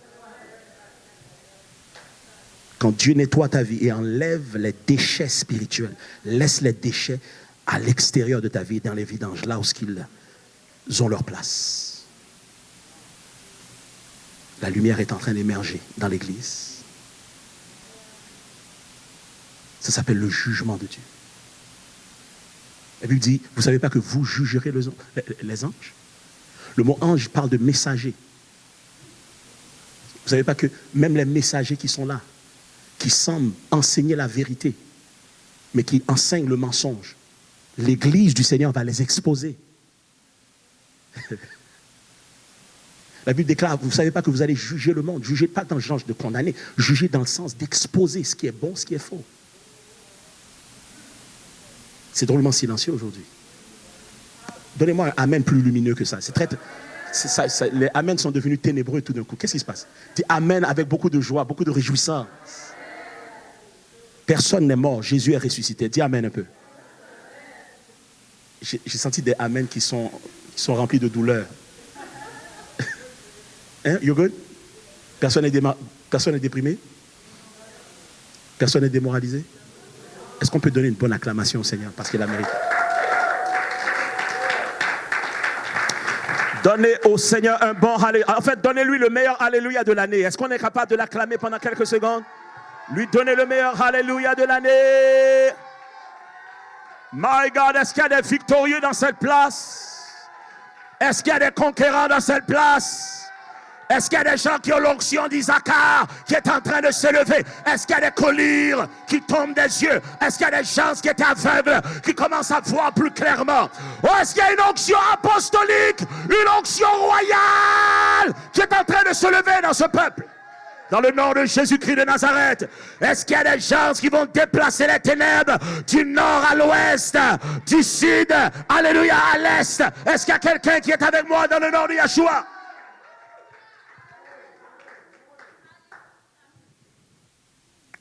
Quand Dieu nettoie ta vie et enlève les déchets spirituels, laisse les déchets à l'extérieur de ta vie, dans les vidanges, là où ils ont leur place. La lumière est en train d'émerger dans l'Église. Ça s'appelle le jugement de Dieu. La Bible dit, vous ne savez pas que vous jugerez les anges? Le mot ange parle de messager. Vous ne savez pas que même les messagers qui sont là, qui semblent enseigner la vérité, mais qui enseignent le mensonge, l'Église du Seigneur va les exposer. La Bible déclare, vous ne savez pas que vous allez juger le monde. Jugez pas dans le sens de condamner, jugez dans le sens d'exposer ce qui est bon, ce qui est faux. C'est drôlement silencieux aujourd'hui. Donnez-moi un amen plus lumineux que ça. Les amen sont devenus ténébreux tout d'un coup. Qu'est-ce qui se passe? Dis amen avec beaucoup de joie, beaucoup de réjouissance. Personne n'est mort, Jésus est ressuscité. Dis amen un peu. J'ai senti des amen qui sont remplis de douleur. Hein? You good? Personne n'est déprimé? Personne n'est démoralisé? Est-ce qu'on peut donner une bonne acclamation au Seigneur parce qu'il la mérite? Donnez au Seigneur un bon alléluia. En fait, donnez-lui le meilleur alléluia de l'année. Est-ce qu'on est capable de l'acclamer pendant quelques secondes? Lui donner le meilleur alléluia de l'année. My God, est-ce qu'il y a des victorieux dans cette place? Est-ce qu'il y a des conquérants dans cette place? Est-ce qu'il y a des gens qui ont l'onction d'Isaacar qui est en train de se lever? Est-ce qu'il y a des collyres qui tombent des yeux? Est-ce qu'il y a des gens qui étaient aveugles qui commencent à voir plus clairement? Ou est-ce qu'il y a une onction apostolique, une onction royale qui est en train de se lever dans ce peuple? Dans le nom de Jésus-Christ de Nazareth, est-ce qu'il y a des gens qui vont déplacer les ténèbres du nord à l'ouest, du sud, alléluia, à l'est? Est-ce qu'il y a quelqu'un qui est avec moi dans le nom de Yeshua?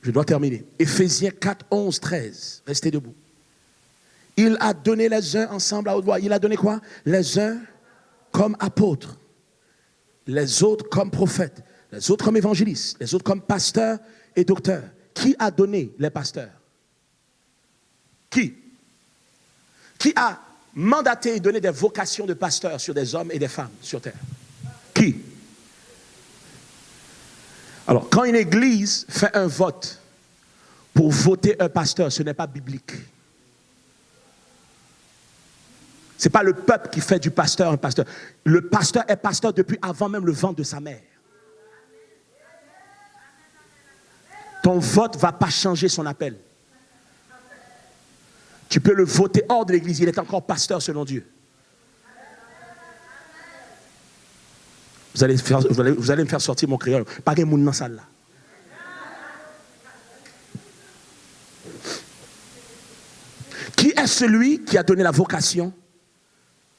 Je dois terminer. Éphésiens 4, 11, 13. Restez debout. Il a donné les uns ensemble à haute voix. Il a donné quoi? Les uns comme apôtres, les autres comme prophètes, les autres comme évangélistes, les autres comme pasteurs et docteurs. Qui a donné les pasteurs? Qui a mandaté et donné des vocations de pasteurs sur des hommes et des femmes sur terre? Qui? Alors, quand une église fait un vote pour voter un pasteur, ce n'est pas biblique. Ce n'est pas le peuple qui fait du pasteur un pasteur. Le pasteur est pasteur depuis avant même le ventre de sa mère. Ton vote ne va pas changer son appel. Tu peux le voter hors de l'église, il est encore pasteur selon Dieu. Vous allez me faire sortir mon créole. Pas de monde dans la salle là. Qui est celui qui a donné la vocation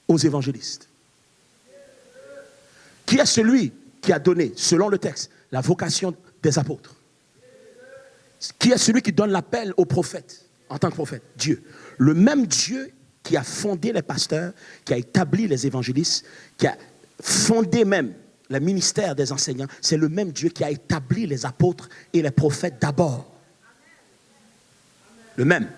aux évangélistes? Qui est celui qui a donné, selon le texte, la vocation des apôtres? Qui est celui qui donne l'appel aux prophètes en tant que prophète? Dieu. Le même Dieu qui a fondé les pasteurs, qui a établi les évangélistes, qui a fondé même le ministère des enseignants, c'est le même Dieu qui a établi les apôtres et les prophètes d'abord. Le même.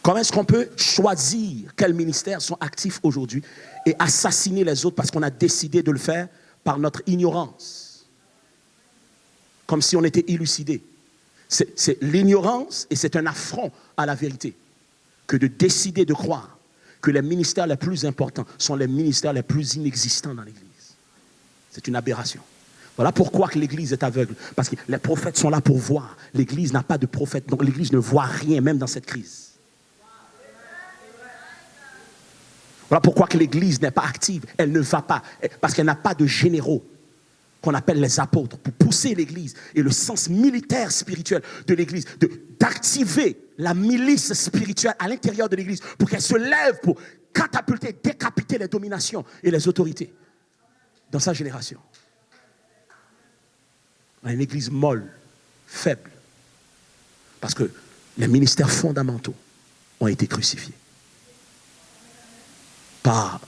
Comment est-ce qu'on peut choisir quels ministères sont actifs aujourd'hui et assassiner les autres parce qu'on a décidé de le faire par notre ignorance? Comme si on était élucidé. C'est l'ignorance et c'est un affront à la vérité que de décider de croire que les ministères les plus importants sont les ministères les plus inexistants dans l'Église. C'est une aberration. Voilà pourquoi que l'Église est aveugle. Parce que les prophètes sont là pour voir. L'Église n'a pas de prophète, donc l'Église ne voit rien, même dans cette crise. Voilà pourquoi que l'Église n'est pas active. Elle ne va pas, parce qu'elle n'a pas de généraux qu'on appelle les apôtres pour pousser l'Église et le sens militaire spirituel de l'Église, d'activer la milice spirituelle à l'intérieur de l'Église pour qu'elle se lève pour catapulter, décapiter les dominations et les autorités dans sa génération. On a une Église molle, faible, parce que les ministères fondamentaux ont été crucifiés par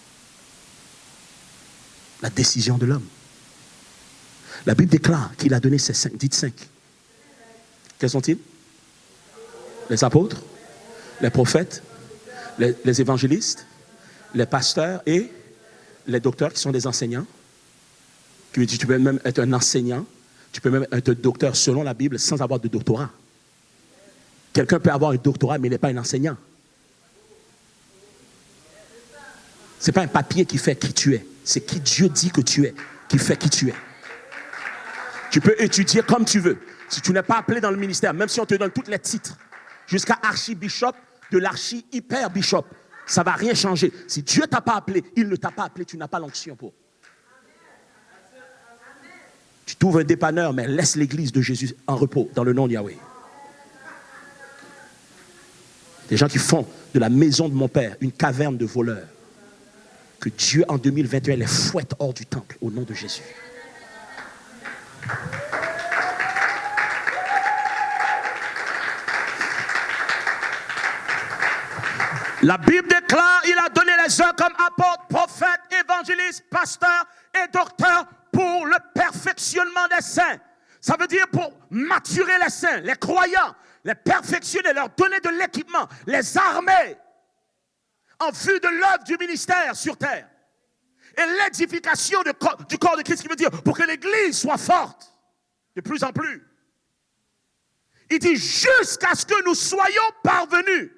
la décision de l'homme. La Bible déclare qu'il a donné ces 5. Dites 5. Quels sont-ils? Les apôtres, les prophètes, les évangélistes, les pasteurs et les docteurs qui sont des enseignants. Tu peux même être un enseignant, tu peux même être docteur selon la Bible sans avoir de doctorat. Quelqu'un peut avoir un doctorat mais il n'est pas un enseignant. Ce n'est pas un papier qui fait qui tu es. C'est qui Dieu dit que tu es, qui fait qui tu es. Tu peux étudier comme tu veux. Si tu n'es pas appelé dans le ministère, même si on te donne tous les titres, jusqu'à archibishop, de l'archi-hyper-bishop, ça ne va rien changer. Si Dieu ne t'a pas appelé, il ne t'a pas appelé, tu n'as pas l'onction pour. Tu trouves un dépanneur, mais laisse l'église de Jésus en repos, dans le nom de Yahweh. Des gens qui font de la maison de mon père une caverne de voleurs. Que Dieu, en 2021, les fouette hors du temple, au nom de Jésus. La Bible déclare, il a donné les uns comme apôtres, prophètes, évangélistes, pasteurs et docteurs pour le perfectionnement des saints. Ça veut dire pour maturer les saints, les croyants, les perfectionner, leur donner de l'équipement, les armer en vue de l'œuvre du ministère sur terre. Et l'édification du corps de Christ, qui veut dire pour que l'Église soit forte de plus en plus. Il dit jusqu'à ce que nous soyons parvenus.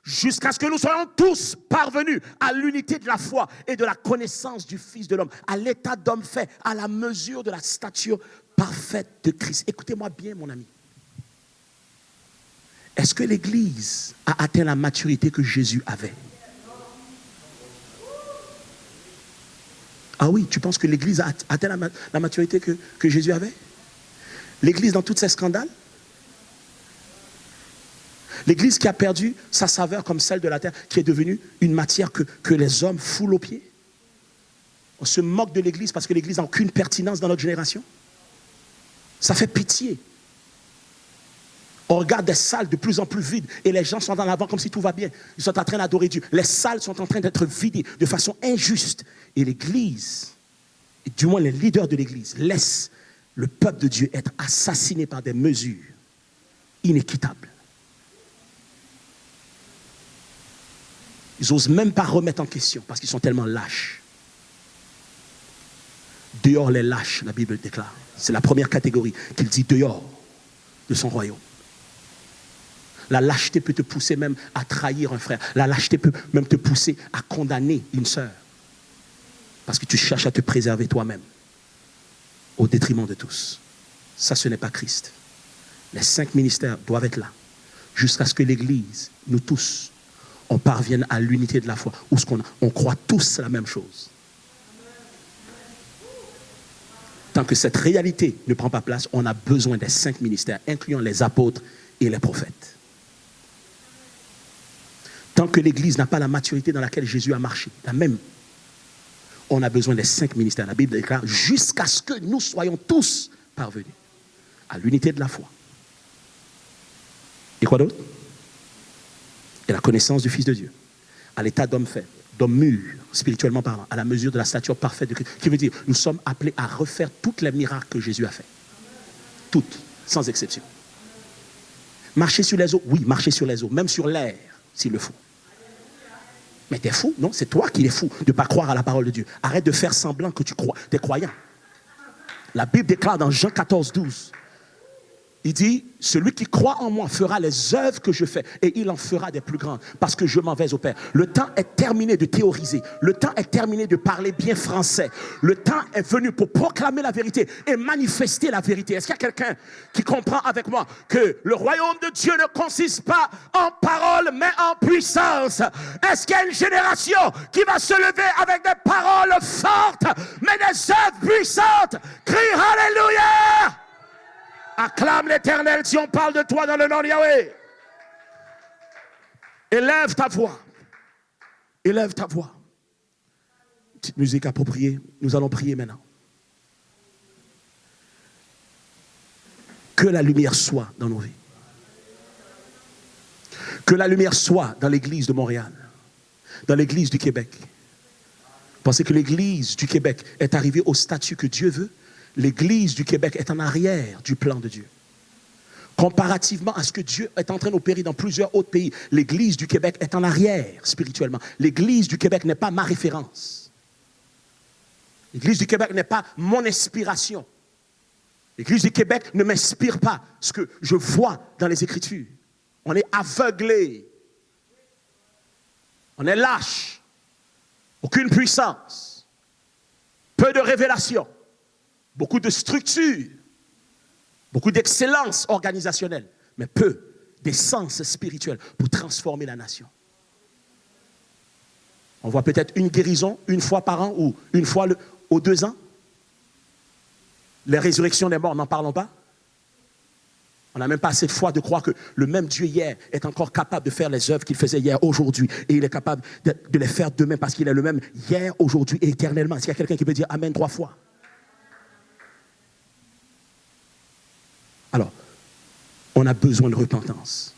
Jusqu'à ce que nous soyons tous parvenus à l'unité de la foi et de la connaissance du Fils de l'homme, à l'état d'homme fait, à la mesure de la stature parfaite de Christ. Écoutez-moi bien, mon ami. Est-ce que l'Église a atteint la maturité que Jésus avait? Ah oui, tu penses que l'Église a atteint la maturité que Jésus avait? L'Église dans tous ses scandales? L'Église qui a perdu sa saveur comme celle de la terre, qui est devenue une matière que les hommes foulent aux pieds. On se moque de l'Église parce que l'Église n'a aucune pertinence dans notre génération. Ça fait pitié. On regarde des salles de plus en plus vides et les gens sont en avant comme si tout va bien. Ils sont en train d'adorer Dieu. Les salles sont en train d'être vidées de façon injuste. Et l'Église, et du moins les leaders de l'Église, laissent le peuple de Dieu être assassiné par des mesures inéquitables. Ils n'osent même pas remettre en question parce qu'ils sont tellement lâches. Dehors les lâches, la Bible déclare. C'est la première catégorie qu'il dit dehors de son royaume. La lâcheté peut te pousser même à trahir un frère. La lâcheté peut même te pousser à condamner une sœur. Parce que tu cherches à te préserver toi-même au détriment de tous. Ça, ce n'est pas Christ. Les 5 ministères doivent être là jusqu'à ce que l'Église, nous tous, on parvienne à l'unité de la foi, où on croit tous la même chose. Tant que cette réalité ne prend pas place, on a besoin des 5 ministères, incluant les apôtres et les prophètes. Tant que l'Église n'a pas la maturité dans laquelle Jésus a marché, la même, on a besoin des 5 ministères. La Bible déclare jusqu'à ce que nous soyons tous parvenus à l'unité de la foi. Et quoi d'autre? Et la connaissance du Fils de Dieu, à l'état d'homme faible, d'homme mûr, spirituellement parlant, à la mesure de la stature parfaite de Christ. Qui veut dire, nous sommes appelés à refaire toutes les miracles que Jésus a fait. Toutes, sans exception. Marcher sur les eaux, oui, marcher sur les eaux, même sur l'air, s'il le faut. Mais t'es fou, non? C'est toi qui es fou de ne pas croire à la parole de Dieu. Arrête de faire semblant que tu crois, t'es croyant. La Bible déclare dans Jean 14, 12, il dit, celui qui croit en moi fera les œuvres que je fais et il en fera des plus grandes parce que je m'en vais au Père. Le temps est terminé de théoriser. Le temps est terminé de parler bien français. Le temps est venu pour proclamer la vérité et manifester la vérité. Est-ce qu'il y a quelqu'un qui comprend avec moi que le royaume de Dieu ne consiste pas en parole mais en puissance? Est-ce qu'il y a une génération qui va se lever avec des paroles fortes mais des œuvres puissantes? Crie Alléluia! Acclame l'Éternel si on parle de toi dans le nom de Yahweh. Élève ta voix. Élève ta voix. Petite musique appropriée. Nous allons prier maintenant. Que la lumière soit dans nos vies. Que la lumière soit dans l'église de Montréal. Dans l'église du Québec. Pensez que l'église du Québec est arrivée au statut que Dieu veut? L'église du Québec est en arrière du plan de Dieu. Comparativement à ce que Dieu est en train d'opérer dans plusieurs autres pays, l'église du Québec est en arrière spirituellement. L'église du Québec n'est pas ma référence. L'église du Québec n'est pas mon inspiration. L'église du Québec ne m'inspire pas ce que je vois dans les Écritures. On est aveuglé. On est lâche. Aucune puissance. Peu de révélation. Beaucoup de structure, beaucoup d'excellence organisationnelle, mais peu d'essence spirituelle pour transformer la nation. On voit peut-être une guérison une fois par an ou une fois aux 2 ans. Les résurrections des morts, n'en parlons pas. On n'a même pas assez de foi de croire que le même Dieu hier est encore capable de faire les œuvres qu'il faisait hier, aujourd'hui. Et il est capable de les faire demain parce qu'il est le même hier, aujourd'hui et éternellement. Est-ce qu'il y a quelqu'un qui peut dire Amen 3 fois? Alors, on a besoin de repentance.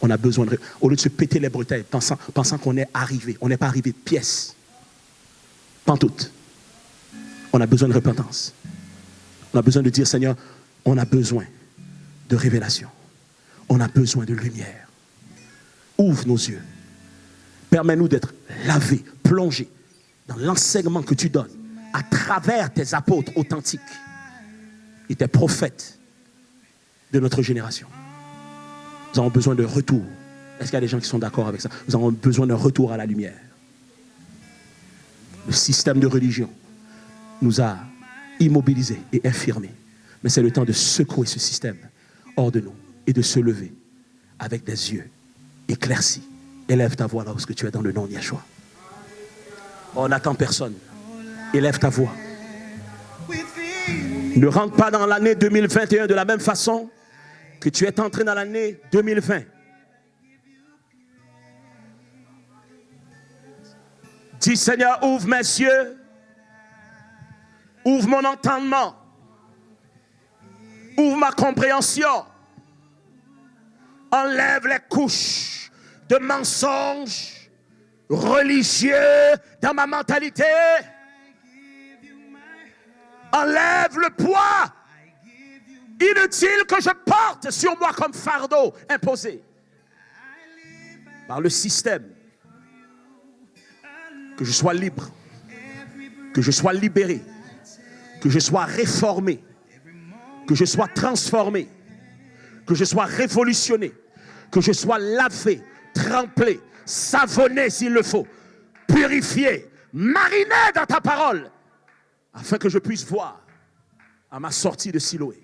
On a besoin de... Au lieu de se péter les bretelles, pensant qu'on est arrivé. On n'est pas arrivé de pièces. Pantoute. On a besoin de repentance. On a besoin de dire, Seigneur, on a besoin de révélation. On a besoin de lumière. Ouvre nos yeux. Permets-nous d'être lavés, plongés dans l'enseignement que tu donnes à travers tes apôtres authentiques. Et tes prophètes de notre génération. Nous avons besoin de retour. Est-ce qu'il y a des gens qui sont d'accord avec ça? Nous avons besoin d'un retour à la lumière. Le système de religion nous a immobilisés et infirmés. Mais c'est le temps de secouer ce système hors de nous et de se lever avec des yeux éclaircis. Élève ta voix là où tu es dans le nom de Yeshua. On n'attend personne. Élève ta voix. Ne rentre pas dans l'année 2021 de la même façon que tu es entré dans l'année 2020. Dis Seigneur, ouvre mes yeux, ouvre mon entendement, ouvre ma compréhension, enlève les couches de mensonges religieux dans ma mentalité. Enlève le poids inutile que je porte sur moi comme fardeau imposé par le système. Que je sois libre, que je sois libéré, que je sois réformé, que je sois transformé, que je sois révolutionné, que je sois lavé, trempé, savonné s'il le faut, purifié, mariné dans ta parole, afin que je puisse voir à ma sortie de Siloé.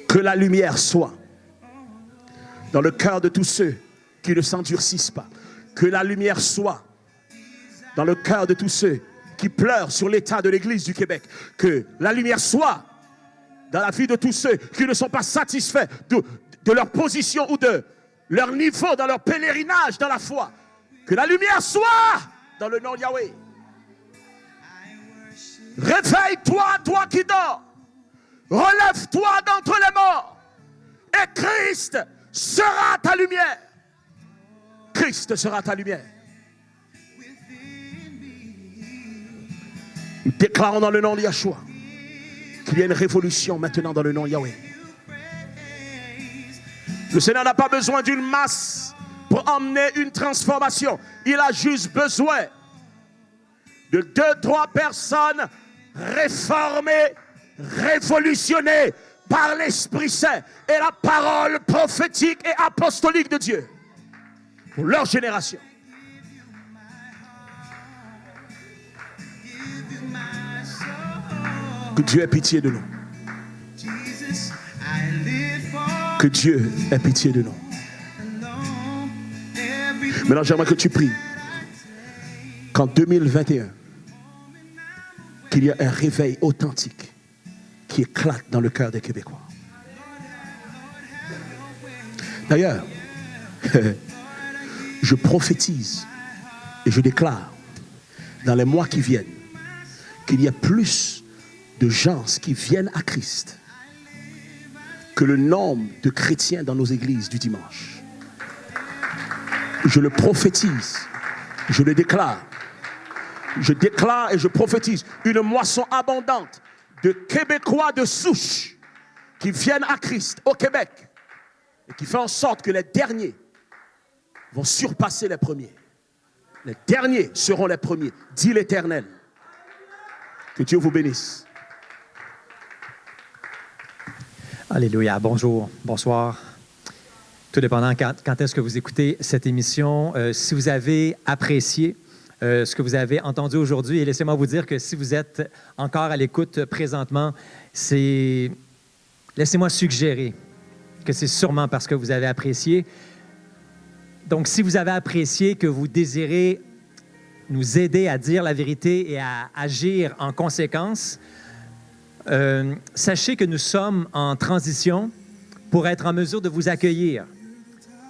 Que la lumière soit dans le cœur de tous ceux qui ne s'endurcissent pas. Que la lumière soit dans le cœur de tous ceux qui pleurent sur l'état de l'Église du Québec. Que la lumière soit dans la vie de tous ceux qui ne sont pas satisfaits de leur position ou de leur niveau dans leur pèlerinage dans la foi. Que la lumière soit dans le nom de Yahweh. Réveille-toi, toi qui dors. Relève-toi d'entre les morts. Et Christ sera ta lumière. Christ sera ta lumière. Nous déclarons dans le nom de Yahshua qu'il y a une révolution maintenant dans le nom de Yahweh. Le Seigneur n'a pas besoin d'une masse pour emmener une transformation. Il a juste besoin de 2-3 personnes réformées, révolutionnées par l'Esprit Saint et la parole prophétique et apostolique de Dieu pour leur génération. Que Dieu ait pitié de nous. Que Dieu ait pitié de nous. Maintenant, j'aimerais que tu pries qu'en 2021, qu'il y ait un réveil authentique qui éclate dans le cœur des Québécois. D'ailleurs, je prophétise et je déclare dans les mois qui viennent qu'il y a plus de gens qui viennent à Christ que le nombre de chrétiens dans nos églises du dimanche. Je le prophétise, je le déclare. Je déclare et je prophétise une moisson abondante de Québécois de souche qui viennent à Christ au Québec et qui fait en sorte que les derniers vont surpasser les premiers. Les derniers seront les premiers, dit l'Éternel. Que Dieu vous bénisse.
Alléluia. Bonjour, bonsoir. Tout dépendant quand est-ce que vous écoutez cette émission. Si vous avez apprécié ce que vous avez entendu aujourd'hui, et laissez-moi vous dire que si vous êtes encore à l'écoute présentement, laissez-moi suggérer que c'est sûrement parce que vous avez apprécié. Donc, si vous avez apprécié, que vous désirez nous aider à dire la vérité et à agir en conséquence, sachez que nous sommes en transition pour être en mesure de vous accueillir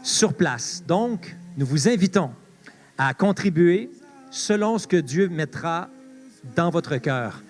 sur place. Donc, nous vous invitons à contribuer selon ce que Dieu mettra dans votre cœur.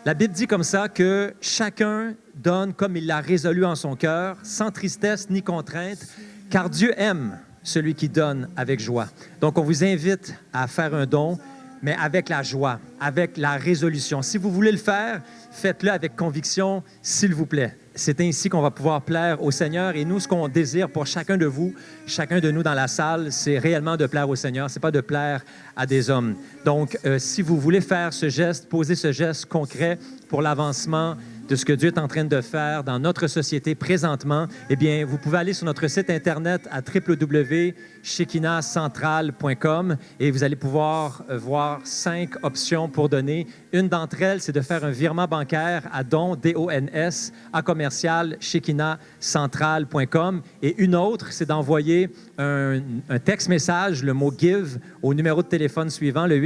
La Bible dit comme ça que chacun donne comme il l'a résolu en son cœur, sans tristesse ni contrainte, car Dieu aime celui qui donne avec joie. Donc, on vous invite à faire un don, mais avec la joie, avec la résolution. Si vous voulez le faire, faites-le avec conviction, s'il vous plaît. C'est ainsi qu'on va pouvoir plaire au Seigneur. Et nous, ce qu'on désire pour chacun de vous, chacun de nous dans la salle, c'est réellement de plaire au Seigneur. Ce n'est pas de plaire à des hommes. Donc, si vous voulez faire ce geste, poser ce geste concret pour l'avancement de ce que Dieu est en train de faire dans notre société présentement, eh bien, vous pouvez aller sur notre site Internet à www.shekinahcentral.com et vous allez pouvoir voir 5 options pour donner. Une d'entre elles, c'est de faire un virement bancaire à don, D-O-N-S, à commercial shekinahcentral.com. Et une autre, c'est d'envoyer un texte-message, le mot « Give », au numéro de téléphone suivant, le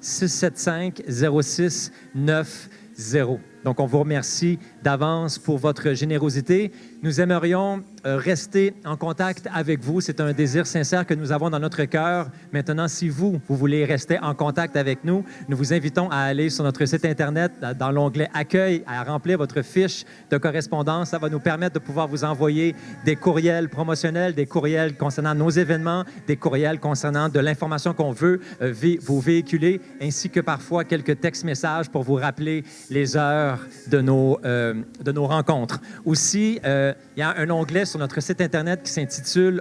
867-675-0690. Donc, on vous remercie d'avance pour votre générosité. Nous aimerions rester en contact avec vous. C'est un désir sincère que nous avons dans notre cœur. Maintenant, si vous voulez rester en contact avec nous, nous vous invitons à aller sur notre site Internet, dans l'onglet « Accueil », à remplir votre fiche de correspondance. Ça va nous permettre de pouvoir vous envoyer des courriels promotionnels, des courriels concernant nos événements, des courriels concernant de l'information qu'on veut vous véhiculer, ainsi que parfois quelques textes-messages pour vous rappeler les heures de nos rencontres. Aussi, il y a un onglet sur notre site Internet qui s'intitule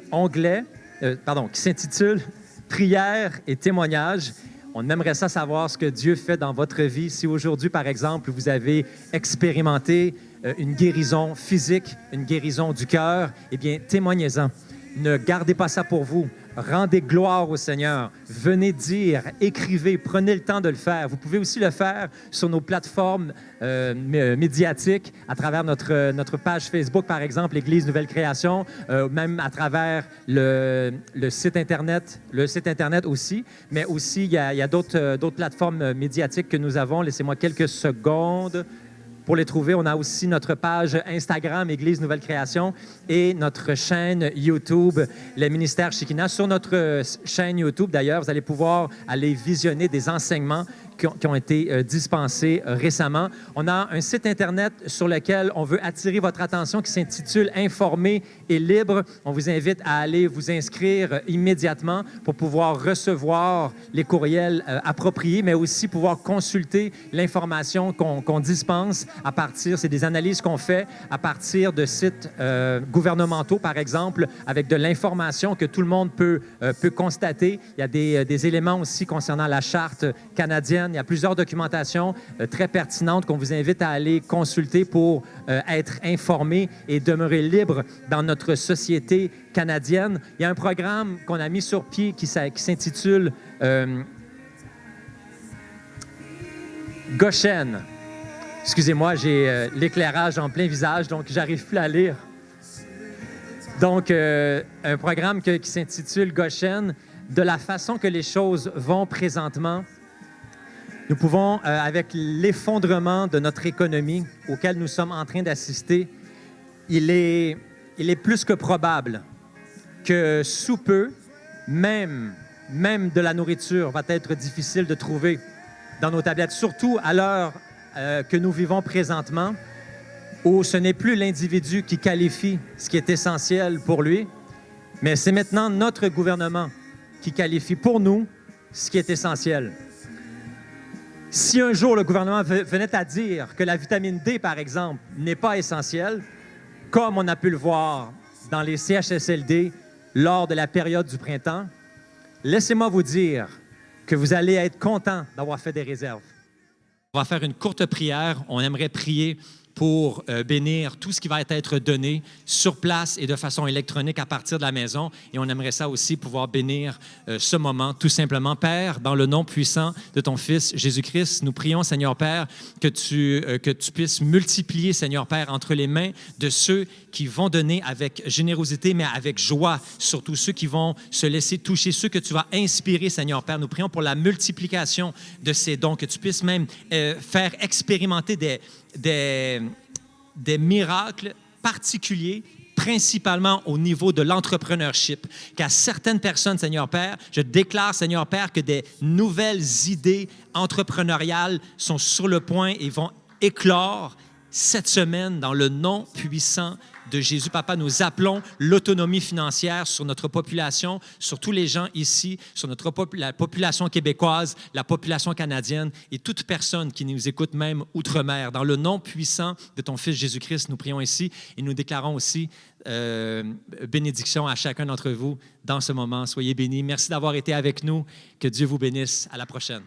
Prières et témoignages. On aimerait ça savoir ce que Dieu fait dans votre vie. Si aujourd'hui, par exemple, vous avez expérimenté une guérison physique, une guérison du cœur, eh bien, témoignez-en. Ne gardez pas ça pour vous. Rendez gloire au Seigneur. Venez dire, écrivez, prenez le temps de le faire. Vous pouvez aussi le faire sur nos plateformes médiatiques, à travers notre page Facebook, par exemple, l'Église Nouvelle Création, même à travers le site Internet aussi. Mais aussi, il y a d'autres plateformes médiatiques que nous avons. Laissez-moi quelques secondes pour les trouver. On a aussi notre page Instagram, Église Nouvelle Création, et notre chaîne YouTube, le ministère Shekinah. Sur notre chaîne YouTube, d'ailleurs, vous allez pouvoir aller visionner des enseignements qui ont été dispensés récemment. On a un site Internet sur lequel on veut attirer votre attention qui s'intitule « Informé et libre ». On vous invite à aller vous inscrire immédiatement pour pouvoir recevoir les courriels appropriés, mais aussi pouvoir consulter l'information qu'on dispense à partir, c'est des analyses qu'on fait à partir de sites gouvernementaux, par exemple, avec de l'information que tout le monde peut constater. Il y a des éléments aussi concernant la Charte canadienne. Il y a plusieurs documentations très pertinentes qu'on vous invite à aller consulter pour être informé et demeurer libre dans notre société canadienne. Il y a un programme qu'on a mis sur pied qui s'intitule Goshen. Excusez-moi, j'ai l'éclairage en plein visage, donc j'arrive plus à lire. Donc, un programme qui s'intitule Goshen. De la façon que les choses vont présentement, nous pouvons, avec l'effondrement de notre économie auquel nous sommes en train d'assister, il est plus que probable que sous peu, même de la nourriture va être difficile de trouver dans nos tablettes, surtout à l'heure que nous vivons présentement, où ce n'est plus l'individu qui qualifie ce qui est essentiel pour lui, mais c'est maintenant notre gouvernement qui qualifie pour nous ce qui est essentiel. Si un jour le gouvernement venait à dire que la vitamine D, par exemple, n'est pas essentielle, comme on a pu le voir dans les CHSLD lors de la période du printemps, laissez-moi vous dire que vous allez être content d'avoir fait des réserves. On va faire une courte prière. On aimerait prier pour bénir tout ce qui va être donné sur place et de façon électronique à partir de la maison. Et on aimerait ça aussi pouvoir bénir ce moment, tout simplement. Père, dans le nom puissant de ton Fils Jésus-Christ, nous prions, Seigneur Père, que tu puisses multiplier, Seigneur Père, entre les mains de ceux qui vont donner avec générosité, mais avec joie, surtout ceux qui vont se laisser toucher, ceux que tu vas inspirer, Seigneur Père. Nous prions pour la multiplication de ces dons, que tu puisses même faire expérimenter des miracles particuliers, principalement au niveau de l'entrepreneurship, qu'à certaines personnes, Seigneur Père, je déclare, Seigneur Père, que des nouvelles idées entrepreneuriales sont sur le point et vont éclore cette semaine dans le nom puissant de Jésus. Papa, nous appelons l'autonomie financière sur notre population, sur tous les gens ici, sur la population québécoise, la population canadienne et toute personne qui nous écoute même outre-mer. Dans le nom puissant de ton Fils Jésus-Christ, nous prions ici et nous déclarons aussi bénédiction à chacun d'entre vous dans ce moment. Soyez bénis. Merci d'avoir été avec nous. Que Dieu vous bénisse. À la prochaine.